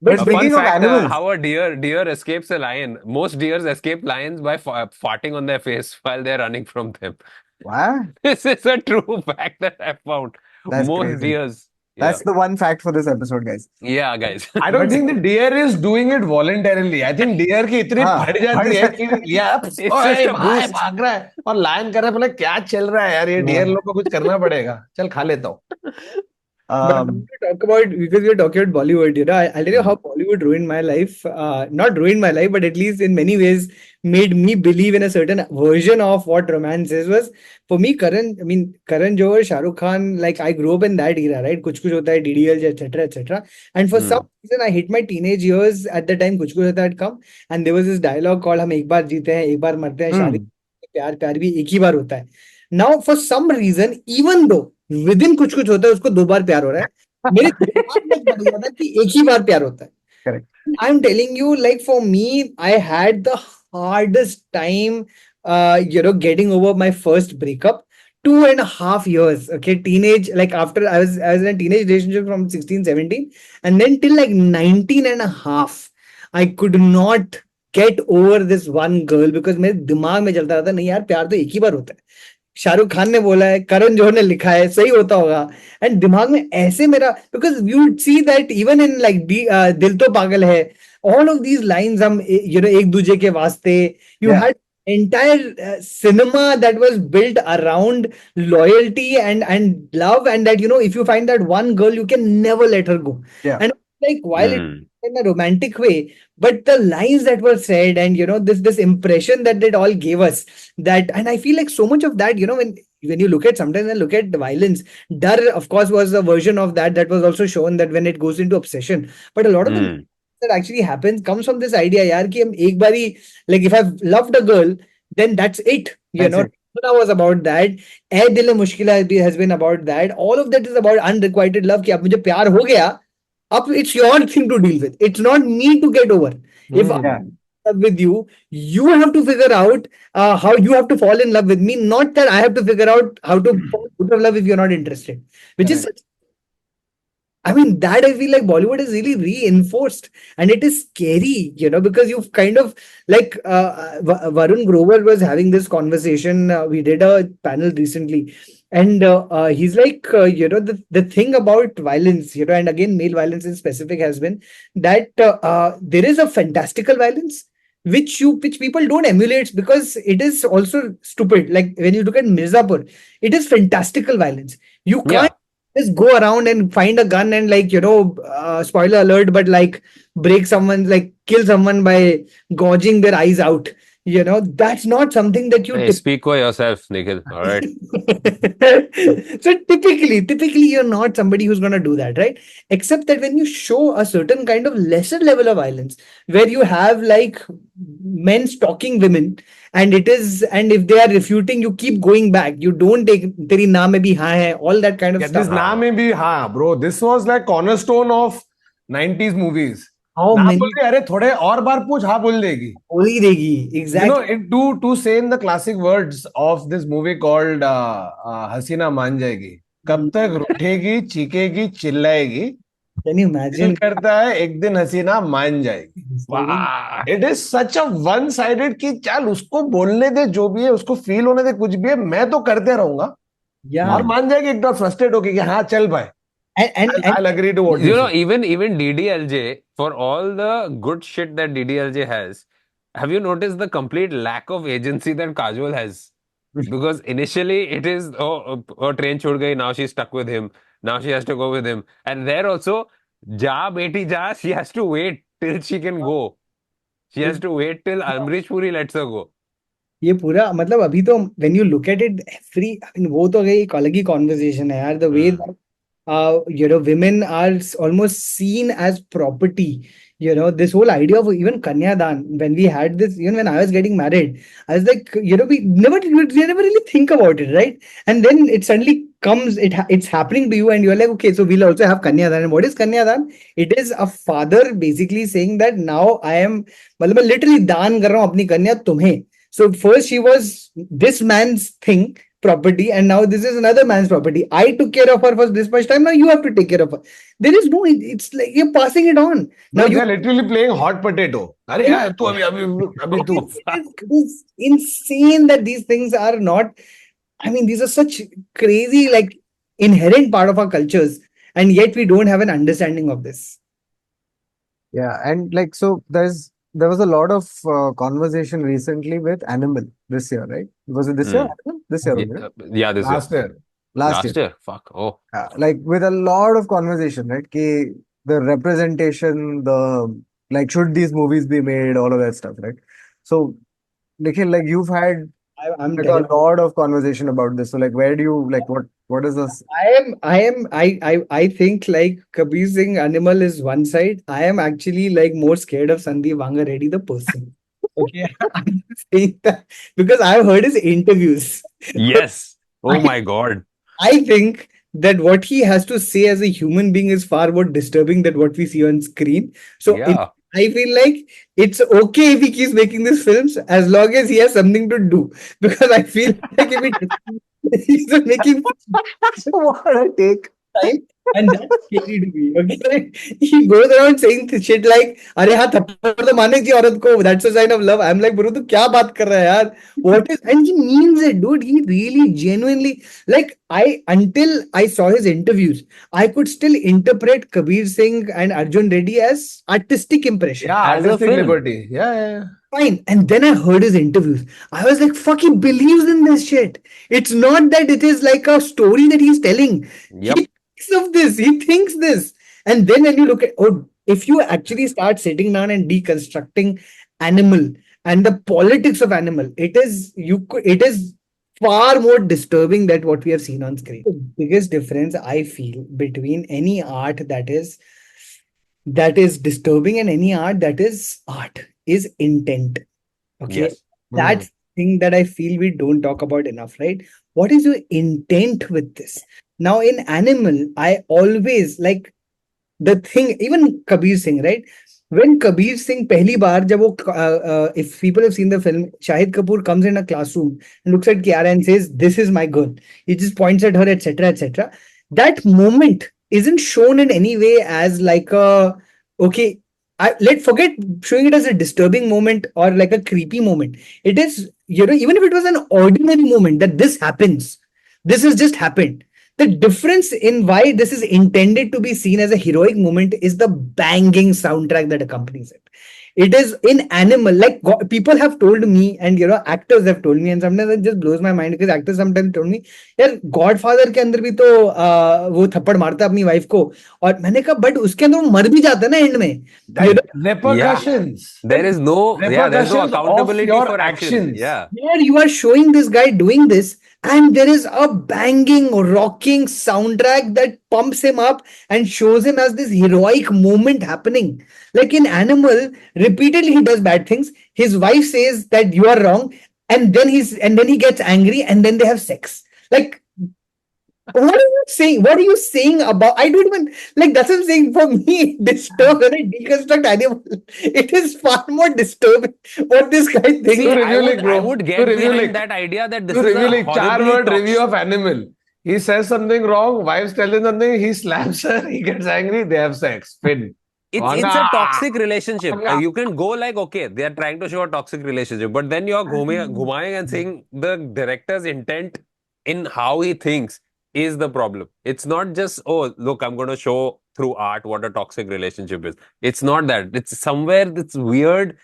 But A speaking fun of fact, animals, how a deer escapes a lion. Most deers escape lions by farting on their face while they're running from them. what? This is a true fact that I found. That's Most crazy. deers. That's the one fact for this episode, guys. Yeah, guys. I don't think the deer is doing it voluntarily. I think deer की इतनी हाँ, फट जाती है कि यार just ओए a भाई boost. भाग रहा है और लायन कर रहा है बोले क्या चल रहा है यार ये डियर लोग को कुछ करना पड़ेगा चल खा लेता हूँ. But I want to talk about, because we're talking about Bollywood, I'll tell you how Bollywood ruined my life. Not ruined my life, but at least in many ways made me believe in a certain version of what romance is. Was for me, Karan Johar, Shah Rukh Khan, like I grew up in that era, right? Kuch Kuch Hota Hai, DDLJ, etc., etc. And for some reason, I hit my teenage years at the time Kuch Kuch Hota had come, and there was this dialogue called "हम एक बार जीते हैं, एक बार मरते हैं, शादी प्यार प्यार भी एक ही बार होता है." Now, for some reason, even though within कुछ कुछ होता है उसको दो बार प्यार हो रहा है, मेरे दिमाग में पड़ गया था कि एक ही बार प्यार होता है. Correct. I'm telling you, like for me, I had the hardest time, getting over my first breakup. 2.5 years, okay, teenage, like after I was in a teenage relationship from 16, 17, and then till like 19 and a half, I could not get over this one girl because मेरे दिमाग में चलता रहता नहीं यार प्यार तो एक ही बार होता है. शाहरुख खान ने बोला है, करण जौहर ने लिखा है, सही होता होगा. एंड दिमाग में ऐसे मेरा, because you would see that even in like दिल तो पागल है, ऑल ऑफ दीज लाइंस हम एक दूसरे के वास्ते, you had entire cinema that was built around loyalty and love, and that if you find that one girl you can never let her go. And like while it in a romantic way, but the lines that were said and this impression that it all gave us, that, and I feel like so much of that, when you look at, sometimes I look at the violence, Dar of course was a version of that was also shown, that when it goes into obsession, but a lot of the that actually happens comes from this idea yaar ki hum ek bari, like if I've loved a girl then that's it, That was about that. Ae Dil Hai Mushkil has been about that. All of that is about unrequited love ki ab mujhe pyar ho gaya, up it's your thing to deal with, it's not me to get over. If love with you. You have to figure out how you have to fall in love with me, not that I have to figure out how to fall out of love if you're not interested. Which is, I mean, that I feel like Bollywood is really reinforced, and it is scary, because you've kind of like Varun Grover was having this conversation. We did a panel recently, and he's like, the thing about violence, and again, male violence in specific has been that there is a fantastical violence which people don't emulate because it is also stupid. Like when you look at Mirzapur, it is fantastical violence. You can't just go around and find a gun and spoiler alert, but like break someone, like kill someone by gouging their eyes out. That's not something that you Hey, speak for yourself, Nikhil. All right. So typically you're not somebody who's going to do that, right? Except that when you show a certain kind of lesser level of violence where you have like men stalking women, and if they are refuting, you keep going back, you don't take teri naam mein bhi haan hai, all that kind of Yeah, stuff. this naam mein bhi, haan, bro. This was like cornerstone of 90s movies. How नाम many बोल के अरे थोड़े और बार पूछ हाँ बोल देगी. बोल ही देगी, exactly. To say in the classic words of this movie called हसीना मान जाएगी, कब तक रूठेगी, चीखेगी, चिल्लाएगी, Can you दिल imagine? करता है एक दिन हसीना मान जाएगी. It is such a one-sided कि चल उसको बोलने दे, जो भी है उसको फील होने दे, कुछ भी है, मैं तो करते रहूंगा. Yeah. और मान जाएगी एकदम फ्रस्ट्रेट होके कि हाँ चल भाई. And I'll agree to what you say. Even DDLJ, for all the good shit that DDLJ has, have you noticed the complete lack of agency that Kajol has? Because initially it is, train chhod gayi, now she's stuck with him. Now she has to go with him. And there also, ja beti ja, she has to wait till she can go. She has to wait till Amrish Puri lets her go. ये पूरा मतलब अभी तो when you look at it, वो तो गई एक अलग ही conversation है यार. The way that women are almost seen as property. This whole idea of even Kanyadan, when we had this, when I was getting married, I was like, we never really think about it, right? And then it suddenly comes, it's happening to you, and you're like, okay, so we'll also have Kanyadan. And what is Kanyadan? It is a father basically saying that now I am, मतलब मैं literally दान कर रहा हूँ अपनी कन्या तुम्हें. So first she was this man's thing, property, and now this is another man's property. I took care of her for this much time, now you have to take care of her. There is no, it's like you're passing it on. Now They're literally playing hot potato. अरे यार तू अभी तू. It's insane that these things are not, I mean, these are such crazy, like inherent part of our cultures, and yet we don't have an understanding of this. Yeah, and like so there was a lot of conversation recently with Animal this year, right? Was it this year? Animal? This year, only, right? Yeah, this Last year. Last year. Fuck. Oh. Like with a lot of conversation, right? Ki the representation, like should these movies be made, all of that stuff, right? So, Nikhil, like you've had I'm like telling a lot of conversation about this. So, like, where do you like what is this? I think like Kabir Singh Animal is one side. I am actually like more scared of Sandeep Vangareddy, the person. Okay, I'm saying that because I've heard his interviews. Yes. Oh my God. I think that what he has to say as a human being is far more disturbing than what we see on screen. So Yeah. I feel like it's okay if he keeps making these films as long as he has something to do. Because I feel like if he's making What a take. time, and that's scary to me. Okay, he goes around saying shit like, "अरे हाँ थप्पड़ तो मारने की औरत को, that's a sign of love." I'm like, bro, तू क्या बात कर रहा है यार? What is? And he means it, dude. He really genuinely, like, until I saw his interviews, I could still interpret Kabir Singh and Arjun Reddy as artistic impression. Yeah, As a artistic film. liberty. Yeah. Fine. And then I heard his interviews. I was like, fuck, he believes in this shit. It's not that it is like a story that he's telling. Yep. He thinks of this. He thinks this. And then when you look at, if you actually start sitting down and deconstructing Animal and the politics of Animal, it is far more disturbing than what we have seen on screen. The biggest difference I feel between any art that is disturbing and any art that is art is intent. Okay. Yes. That's the thing that I feel we don't talk about enough, right? What is your intent with this? Now in Animal, I always like the thing, even Kabir Singh, right? when Kabir Singh पहली बार जब वो if people have seen the film, Shahid Kapoor comes in a classroom and looks at Kiara and says, "This is my girl." He just points at her, etc., etc. That moment isn't shown in any way as like a okay. Let's forget showing it as a disturbing moment or like a creepy moment. It is, even if it was an ordinary moment that this happens, this has just happened. The difference in why this is intended to be seen as a heroic moment is the banging soundtrack that accompanies it. It is in animal, like people have told me, and actors have told me, and sometimes it just blows my mind because actors sometimes told me, यार godfather के अंदर भी तो वो थप्पड़ मारता है अपनी वाइफ को, और मैंने कहा बट उसके अंदर वो मर भी जाता है ना एंड में. Repercussions. There is no Repercussions of accountability your for actions. actions. Yeah. Where you are showing this guy doing this, and there is a banging, rocking soundtrack that pumps him up and shows him as this heroic moment happening. Like in Animal, repeatedly he does bad things. His wife says that you are wrong, and then he gets angry, and then they have sex. Like, what are you saying? What are you saying about? I don't even like. That's what I'm saying. For me, disturb when I deconstruct Animal, it is far more disturbing what this guy thinks. See, To I review would, like, bro. I would To get review behind like- that idea that this To is review a like horribly 4-word toxic- review of Animal. He says something wrong, wives tell him something, he slaps her, he gets angry, they have sex. Fin. It's a toxic relationship. You can go like, okay, they are trying to show a toxic relationship, but then you're ghumaying and saying the director's intent in how he thinks is the problem. It's not just, oh, look, I'm going to show through art what a toxic relationship is. It's not that. It's somewhere this weird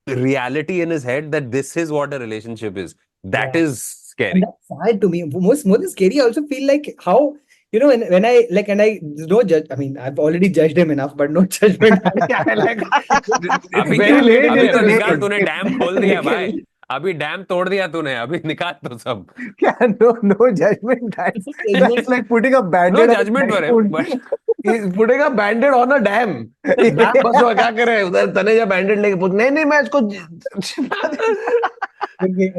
reality in his head that this is what a relationship is. That Yeah. is And scary. that's sad to me. More than scary, I also feel like how, when I like, and I, no judge, I mean, I've already judged him enough, but no judgment. I like it's अभी very क्या- late in अभी this तो निकाल, episode. तूने dam खोल दिया भाई. Nikhil, अभी डैम तोड़ दिया तूने, अभी निकाल तो सब. Yeah, no judgment. That's like putting a No band-aid on a judgment for dry him, wound. but he's putting a bandit on a dam. Dam बस हुआ, क्या करे उधर तनेजा बैंडेड लेके पूछ, नहीं मैं इसको Okay.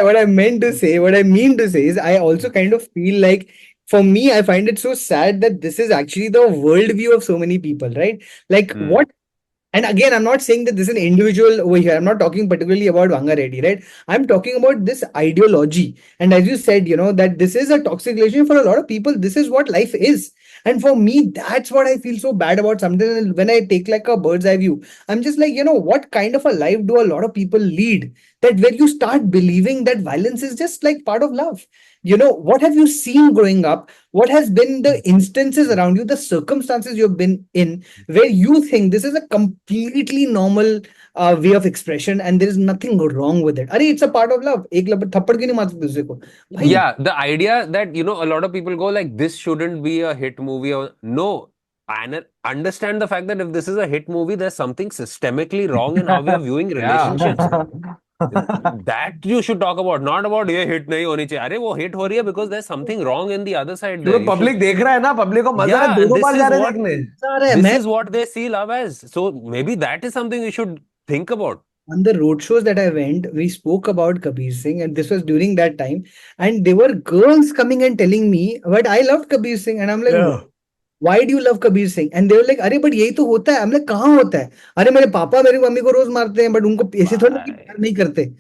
What I meant to say, what I mean to say is, I also kind of feel like, for me, I find it so sad that this is actually the worldview of so many people, right? Like, what? And again, I'm not saying that this is an individual over here. I'm not talking particularly about Vanga Reddy, right? I'm talking about this ideology. And as you said, that this is a toxic relationship for a lot of people. This is what life is. And for me, that's what I feel so bad about something. When I take like a bird's eye view, I'm just like, what kind of a life do a lot of people lead? That where you start believing that violence is just like part of love. What have you seen growing up? What has been the instances around you, the circumstances you've been in, where you think this is a completely normal way of expression and there is nothing wrong with it? Arey, it's a part of love. एक थप्पड़ क्यों नहीं मारते दूसरे को? भाई, yeah, the idea that, a lot of people go like, this shouldn't be a hit movie. Or no, I understand the fact that if this is a hit movie, there's something systemically wrong in how we are viewing relationships. That you should talk about, not about ये hit नहीं होनी चाहिए. अरे वो hit हो रही है because there's something wrong in the other side there. क्योंकि पब्लिक देख रहा है ना, पब्लिक को मजा है, Yeah, दोनों this बार is जा रहे हैं what- देखने. This is what they see love as. So maybe that is something we should think about. on the road shows that I went, we spoke about Kabir Singh, and this was during that time. And there were girls coming and telling me, but I loved Kabir Singh. And I'm like, Yeah. why do you love Kabir Singh? And they were like, अरे but यही तो होता है. I'm like, कहाँ होता है? अरे मेरे पापा मेरी मम्मी को रोज मारते हैं, but उनको ऐसे थोड़ा ना कि प्यार नहीं करते.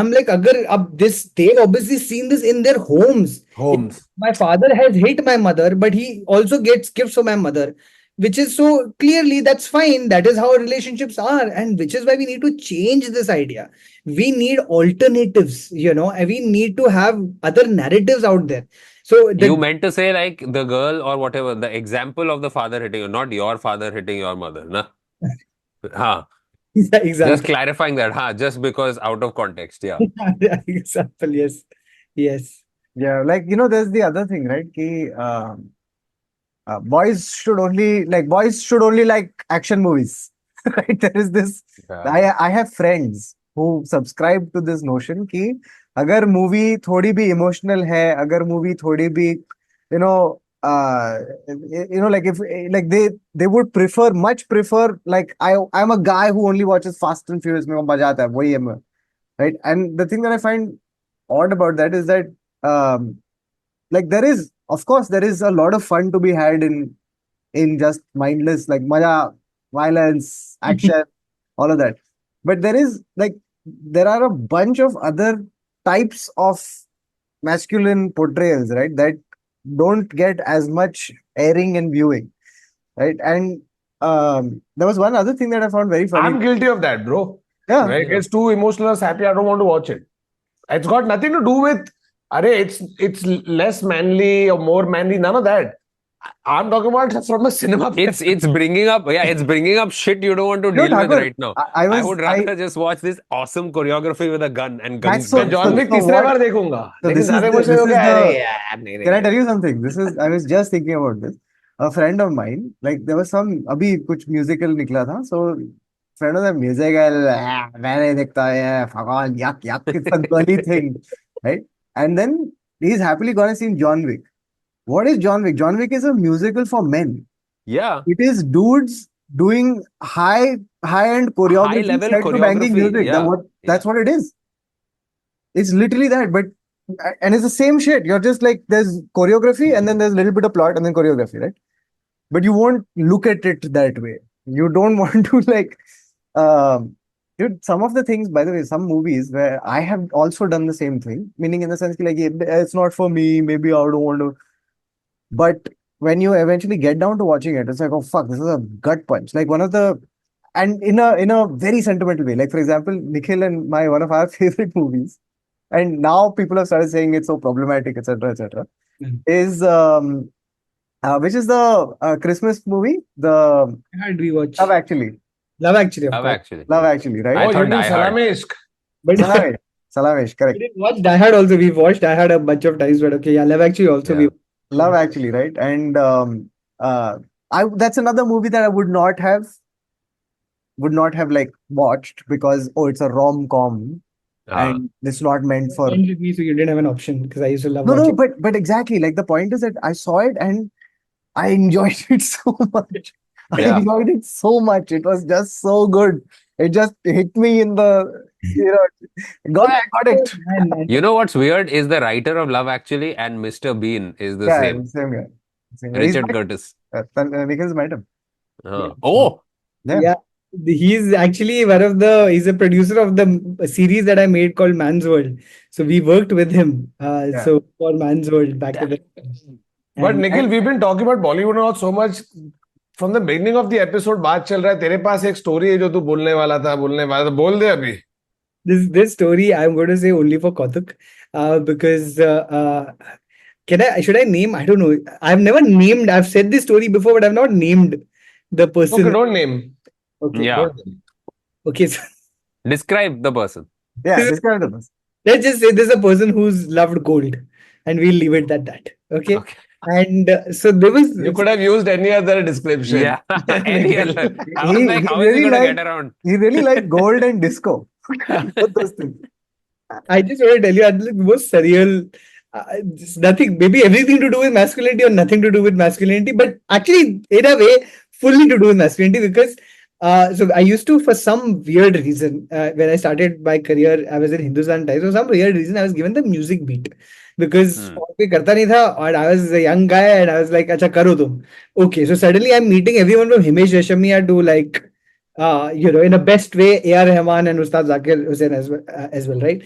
I'm like, अगर अब this, they've obviously seen this in their homes. Homes. My father has hit my mother, but he also gets gifts for my mother, which is so clearly that's fine. That is how relationships are, and which is why we need to change this idea. We need alternatives, and we need to have other narratives out there. So You meant to say like the girl or whatever, the example of the father hitting you, not your father hitting your mother, na? Huh. exactly. Just clarifying that, huh? Just because out of context, yeah. Example, yes. Yeah, like there's the other thing, right? Boys should only like action movies, right? There is this. Yeah. I have friends who subscribe to this notion कि अगर movie थोड़ी भी emotional है, अगर movie थोड़ी भी like if like they would much prefer, like I'm a guy who only watches Fast and Furious, मेरे को मजा आता है वही है मैं, right? And the thing that I find odd about that is that like there is a lot of fun to be had in just mindless like maja violence, action, all of that. But there are a bunch of other types of masculine portrayals, right? That don't get as much airing and viewing, right? And there was one other thing that I found very funny. I'm guilty of that, bro. Yeah. When it gets too emotional or sappy, I don't want to watch it. It's got nothing to do with, it's less manly or more manly, none of that. I'm talking about from a cinema. It's bringing up shit you don't want to No, deal with Thakur, right now. I I would rather just watch this awesome choreography with a gun and gun. That's so- मैं John Wick So तीसरे what- बार देखूंगा So लेकिन this is सारे the- मुझे this हो is गया the- अरे यार नहीं Can I tell you something? I was just thinking about this. A friend of mine, like there was अभी कुछ musical निकला था. So friend of the musical, मैं नहीं देखता है, भगवान, yuck, it's a girly thing, right? And then he's happily gone and seen John Wick. What is John Wick? John Wick is a musical for men. Yeah. It is dudes doing high-end choreography High-level set to banging choreography, music. yeah. That's what it is. It's literally that, and it's the same shit. You're just like, there's choreography and then there's a little bit of plot and then choreography, right? But you won't look at it that way. You don't want to like, dude, some of the things, by the way, some movies where I have also done the same thing, meaning in the sense like, it's not for me, maybe I don't want to. But when you eventually get down to watching it, it's like, oh fuck, this is a gut punch. Like and in a very sentimental way. Like for example, Nikhil and one of our favorite movies, and now people have started saying it's so problematic, etc., etc. Is which is the Christmas movie? The How did we watch? Love Actually. Love Actually, of Love course. Actually. Love Actually, right? I oh thought you mean Die Hard. Salame Ishq. But Salamesh, correct. we didn't watch Die Hard also. We've watched Die Hard a bunch of times, but okay, yeah, Love Actually also. Yeah. Love Actually, right? And that's another movie that I would not have like watched because it's a rom-com and it's not meant for. Friends with me, so you didn't have an option because I used to love No, watching. but exactly. Like the point is that I saw it and I enjoyed it so much. I Yeah. enjoyed it so much. It was just so good. It just hit me in the, got it. Man, You know what's weird is the writer of Love Actually and Mr. Bean is the Yeah, same. same guy. Same guy. Richard Curtis. Nikhil's met him. Oh, yeah, he's actually he's a producer of the series that I made called Man's World. So we worked with him. Yeah. So for Man's World back in the But and- Nikhil, we've been talking about Bollywood now so much. From the beginning of the episode, बात चल रहा है. तेरे पास एक story है जो तू बोलने वाला था. बोल दे अभी. This story I'm going to say only for Kautuk, because should I name? I don't know. I've said this story before, but I've not named the person. Okay, don't name. Okay. yeah. Don't name. Okay, so Describe the person. Yeah, describe the person. let's just say this is a person who's loved gold, and we'll leave it at that. Okay. Okay. And so there was. You could have used any other description. Yeah. Any other. I was He- like, he how is he really going to liked- get around? He really liked gold and disco. Both those things. I just want to tell you, I think the most surreal. It's nothing, maybe everything to do with masculinity or nothing to do with masculinity, but actually, in a way, fully to do with masculinity because. So I used to, for some weird reason, when I started my career, I was in Hindustan Times. For some weird reason, I was given the music beat because और कोई करता नहीं था, and I was a young guy, and I was like, "अच्छा करो तुम." Okay, so suddenly I'm meeting everyone from Himesh Reshammiya to like, in a best way, A.R. Rahman and Ustad Zakir Hussain as well, right?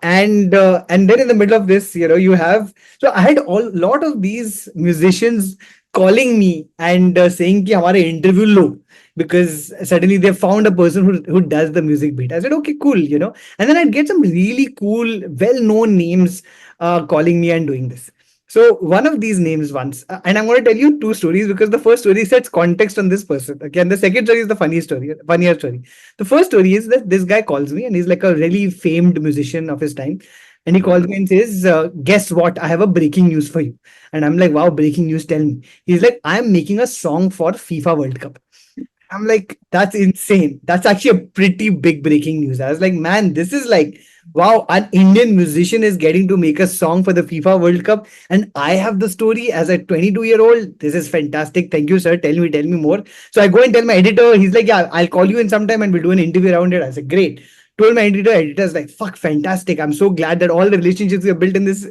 And then in the middle of this, you have. So I had a lot of these musicians calling me and saying कि हमारे interview low. Because suddenly they found a person who does the music beat. I said, okay, cool, and then I'd get some really cool, well-known names calling me and doing this. So one of these names once, and I'm going to tell you two stories because the first story sets context on this person. Okay, and the second story is the funnier story. The first story is that this guy calls me and he's like a really famed musician of his time. And he calls me and says, guess what? I have a breaking news for you. And I'm like, wow, breaking news, tell me. He's like, I'm making a song for FIFA World Cup. I'm like, that's insane. That's actually a pretty big breaking news. I was like, man, this is like, wow, an Indian musician is getting to make a song for the FIFA World Cup. And I have the story as a 22-year-old. This is fantastic. Thank you, sir. Tell me more. So I go and tell my editor. He's like, yeah, I'll call you in sometime and we'll do an interview around it. I said, great. told my editor's like, fuck, fantastic. I'm so glad that all the relationships we have built in this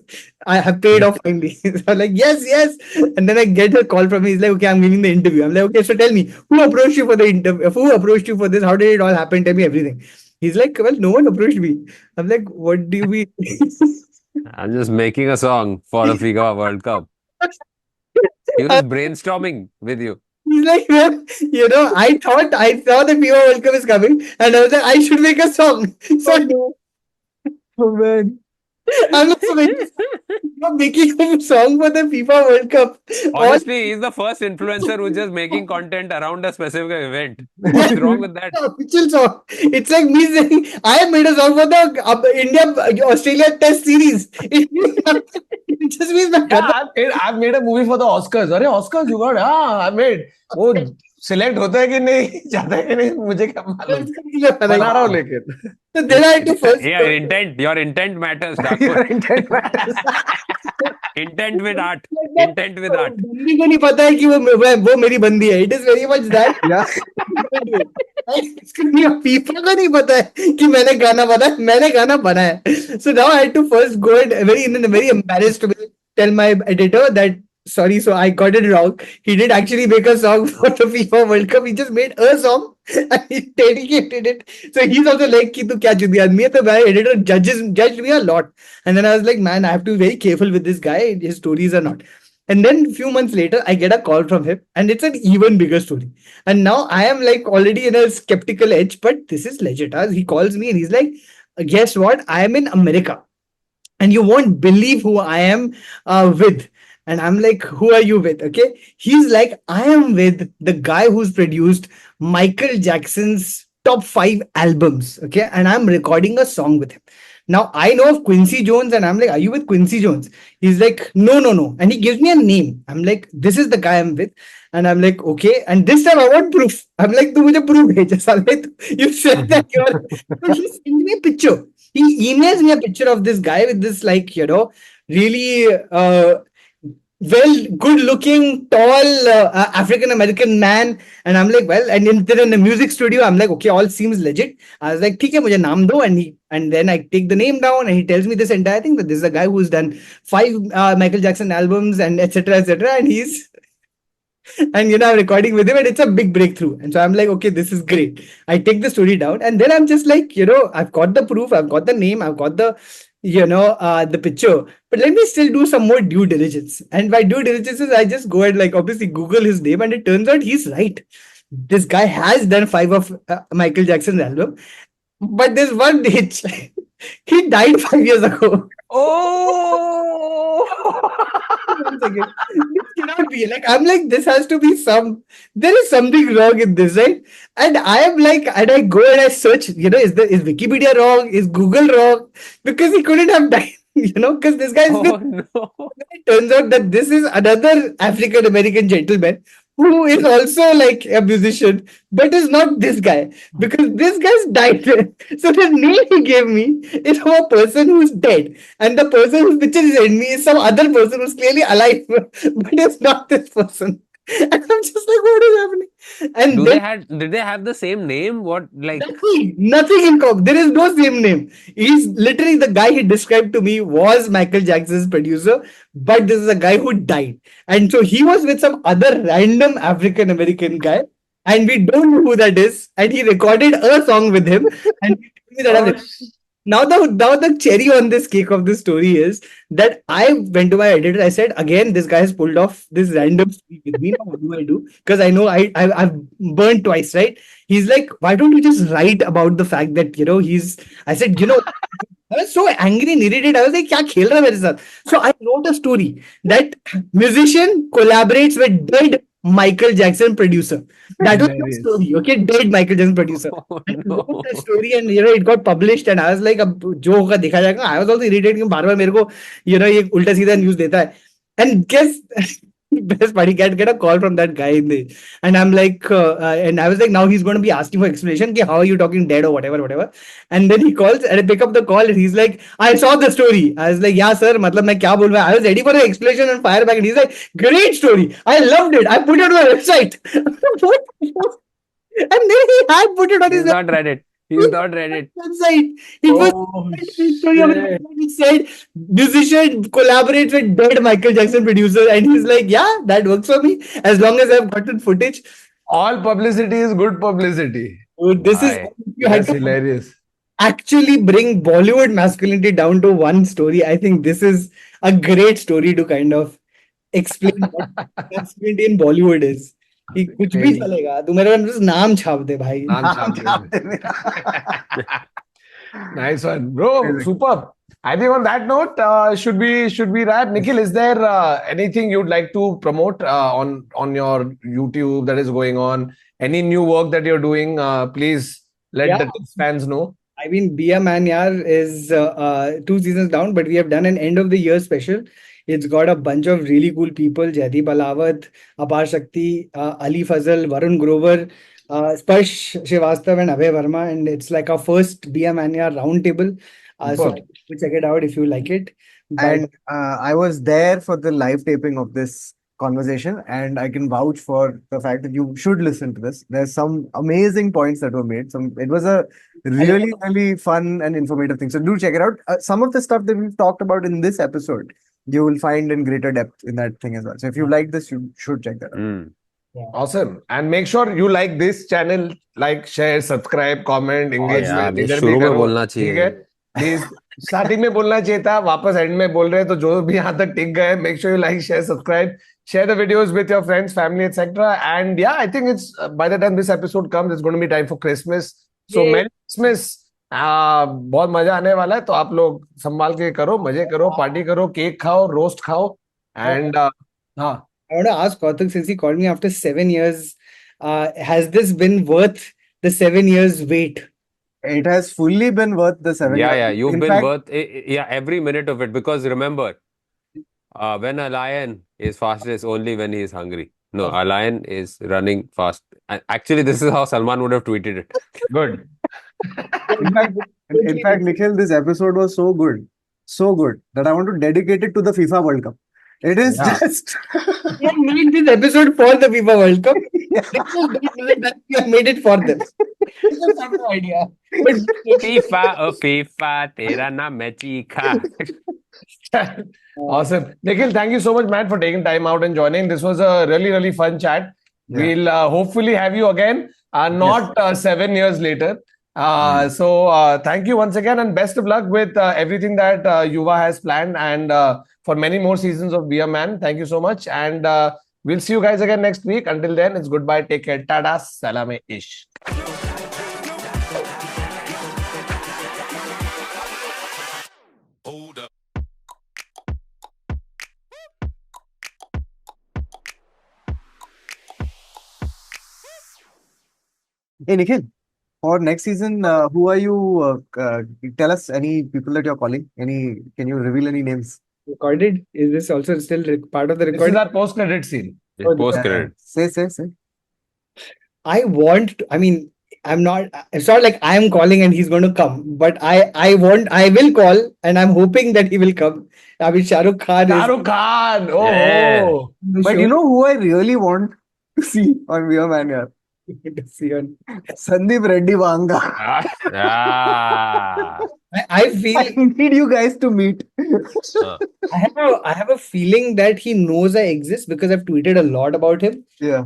I have paid off finally. So I'm like, yes, yes. And then I get a call from him. He's like, okay, I'm giving the interview. I'm like, okay, so tell me, who approached you for the interview? Who approached you for this? How did it all happen? Tell me everything. He's like, well, no one approached me. I'm like, what do you mean? I'm just making a song for the FIFA World Cup. He was brainstorming with you. He's like, well, I saw the FIFA World Cup is coming, and I was like, I should make a song. So Oh man. I'm also making a song for the FIFA World Cup. Honestly, he's the first influencer who's just making content around a specific event. What's wrong with that? Official song. It's like me saying, I have made a song for the India-Australia Test Series. It just means I've made a movie for the Oscars. अरे Oscars you got? I made. वो select होता है कि नहीं जाता है कि नहीं मुझे क्या मालूम बना रहा हूँ लेकिन So then I had to first Your intent matters, Thakur. Your intent matters. Intent with art. Intent with art. बंदी को नहीं पता है कि वो मेरी बंदी है. It is very much that. Yeah. FIFA को नहीं पता है कि मैंने गाना बनाया. So now I had to first go and in a very embarrassed way tell my editor that sorry, so I got it wrong. He did actually make a song for the FIFA World Cup. He just made a song and he dedicated it. So he's also like, "Ki tu kya chudi aadmi hai?" So my editor judged me a lot. And then I was like, man, I have to be very careful with this guy. His stories are not. And then a few months later, I get a call from him, and it's an even bigger story. And now I am like already in a skeptical edge, but this is legit. He calls me and he's like, guess what? I am in America. And you won't believe who I am with. And I'm like, who are you with? Okay. He's like, I am with the guy who's produced Michael Jackson's top 5 albums. Okay. And I'm recording a song with him. Now I know of Quincy Jones and I'm like, are you with Quincy Jones? He's like, no. And he gives me a name. I'm like, this is the guy I'm with. And I'm like, okay. And this time I want proof. I'm like, tu mujhe proof bheja. I'm like, you said that you're. So he sent me a picture. He emails me a picture of this guy with this really good looking, tall African American man. And I'm like, well, and in the music studio, I'm like, okay, all seems legit. I was like, theek hai, mujhe naam do. And then I take the name down and he tells me this entire thing, that this is a guy who's done 5 Michael Jackson albums and etc. And I'm recording with him and it's a big breakthrough. And so I'm like, okay, this is great. I take the story down and then I'm just like, I've got the proof, I've got the name, I've got the the picture, but let me still do some more due diligence. And by due diligence is I just go and obviously Google his name, and it turns out he's right. This guy has done 5 of Michael Jackson's album, but there's one ditch. He died 5 years ago. oh 1 second. This cannot be. I'm like, this has to be there is something wrong in this, right? And I am like, and I go and I search, is Wikipedia wrong? Is Google wrong? Because he couldn't have died, because this guy is. Oh no. It turns out that this is another African American gentleman who is also like a musician, but is not this guy, because this guy's died. So the name he gave me is of a person who's dead, and the person whose picture is in me is some other person who's clearly alive, but it's not this person. And I'm just like, what is happening? And Did they have the same name? What nothing in common. There is no same name. He's literally the guy he described to me was Michael Jackson's producer, but this is a guy who died. And so he was with some other random African American guy, and we don't know who that is. And he recorded a song with him, and he told me that now the cherry on this cake of this story is that I went to my editor. I said, again, this guy has pulled off this random story with me. Now what do I do? Because I know I've burned twice, right? He's like, why don't you just write about the fact that I said, I was so angry and irritated. I was like, kya khel raha mere saath? So I wrote a story that musician collaborates with dead Michael Jackson producer. That was the story. Okay, dead Michael Jackson producer. I wrote the story and it got published, and I was like, अब जो होगा देखा जाएगा. I was also irritated कि बार-बार मेरे को ये उल्टा सीधा न्यूज़ देता है. And guess best part, he get a call from that guy and I'm like, and I was like, now he's going to be asking for explanation. How are you talking dead or whatever. And then he calls and I pick up the call and he's like, I saw the story. I was like, yeah, sir. Matlab, main kya bol raha? I was ready for an explanation and fire back. And he's like, great story. I loved it. I put it on my website. And then he had put it on his not read it. He's not read it. Website. It was Oh, a story of shit. it said musician collaborates with dead Michael Jackson producer, and he's like, yeah, that works for me as long as I've gotten footage. All publicity is good publicity. So this is Why? you had That's to hilarious. actually bring Bollywood masculinity down to one story. I think this is a great story to kind of explain what masculinity in Bollywood is. कि कुछ भी Really. चलेगा तू मेरा बस नाम छाप दे भाई. नाम नाम छाप छाप दे। दे मेरा। Nice one, bro. Amazing. Superb. I think on that note, should we wrap? Nikhil, is there anything you'd like to promote on your YouTube that is going on? Any new work that you're doing? Please let Yeah. the fans know. I mean, Be a Man Yaar is 2 seasons down, but we have done an end of the year special. It's got a bunch of really cool people: Jaideep Alawat, Apar Shakti, Ali Fazal, Varun Grover, Sparsh Srivastav, and Abhay Verma. And it's like our first Be a Man Yaar roundtable. So Superb. check it out if you like it. But And I was there for the live taping of this conversation, and I can vouch for the fact that you should listen to this. There's some amazing points that were made. It was a really, really fun and informative thing. So do check it out. Some of the stuff that we've talked about in this episode, you will find in greater depth in that thing as well. So if you like this, you should check that out. Mm. Awesome. And make sure you like this channel, like, share, subscribe, comment, engage यार, में ये इधर भी शुरू में करो, बोलना ठीक चाहिए। है? Please, स्टार्टिंग में बोलना चाहिए था, वापस एंड में बोल रहे हैं, तो जो भी यहाँ तक टिक गए, make sure you like, share, subscribe, share the videos with your friends, family, etc. And yeah, I think it's by the time this episode comes, it's going to be time for Christmas. So Yay. Merry Christmas. बहुत मजा आने वाला है, तो आप लोग संभाल के करो, मजे करो, पार्टी करो, केक खाओ, रोस्ट खाओ, and हाँ. I want to ask Kautuk, since he called me after 7 years, has this been worth the 7 years wait? It has fully been worth the 7 years. Yeah, you've In been fact, worth every minute of it, because remember, when a lion is fastest only when he is hungry. No, a lion is running fast. Actually, this is how Salman would have tweeted it. Good. in fact, Nikhil, this episode was so good that I want to dedicate it to the FIFA World Cup. It is Yeah. just We have made this episode for the FIFA World Cup. We have made it for them. It's not no idea. But FIFA, tera naam hai Chika. Awesome. Nikhil, thank you so much, man, for taking time out and joining. This was a really, really fun chat. Yeah. We'll hopefully have you again, not 7 years later. So thank you once again, and best of luck with everything that Yuva has planned, and for many more seasons of Be a Man. Thank you so much, and we'll see you guys again next week. Until then, it's goodbye. Take care. Tada. Salame ish. Hey Nikhil, for next season, who are you? Tell us any people that you're calling. Can you reveal any names? recorded? Is this also still part of the This is recording? our post-credit scene. Post credit. Say. I want, I mean, I'm not, it's not like I'm calling and he's going to come, but I will call, and I'm hoping that he will come. I mean, Shah Rukh Khan Shah is Rukh Khan. Oh, Yeah. oh. on the But show you know who I really want to see on We Are Man here? to see on. Sandeep Reddy Vanga. Ah. I feel I need you guys to meet. I have a feeling that he knows I exist because I've tweeted a lot about him. Yeah.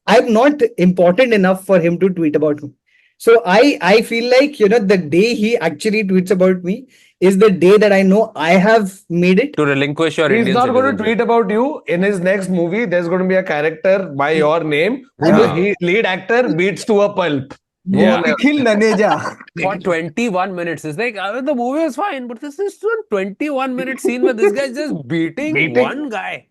I'm not important enough for him to tweet about me. So I feel like, the day he actually tweets about me is the day that I know I have made it. To relinquish your He's Indian not going to citizenship. tweet about you. In his next movie, there's going to be a character by your name who Yeah. the lead actor beats to a pulp. Yeah. Nikhil Naneja. For 21 minutes. It's like, the movie was fine, but this is a 21-minute scene where this guy's just beating Beating. one guy.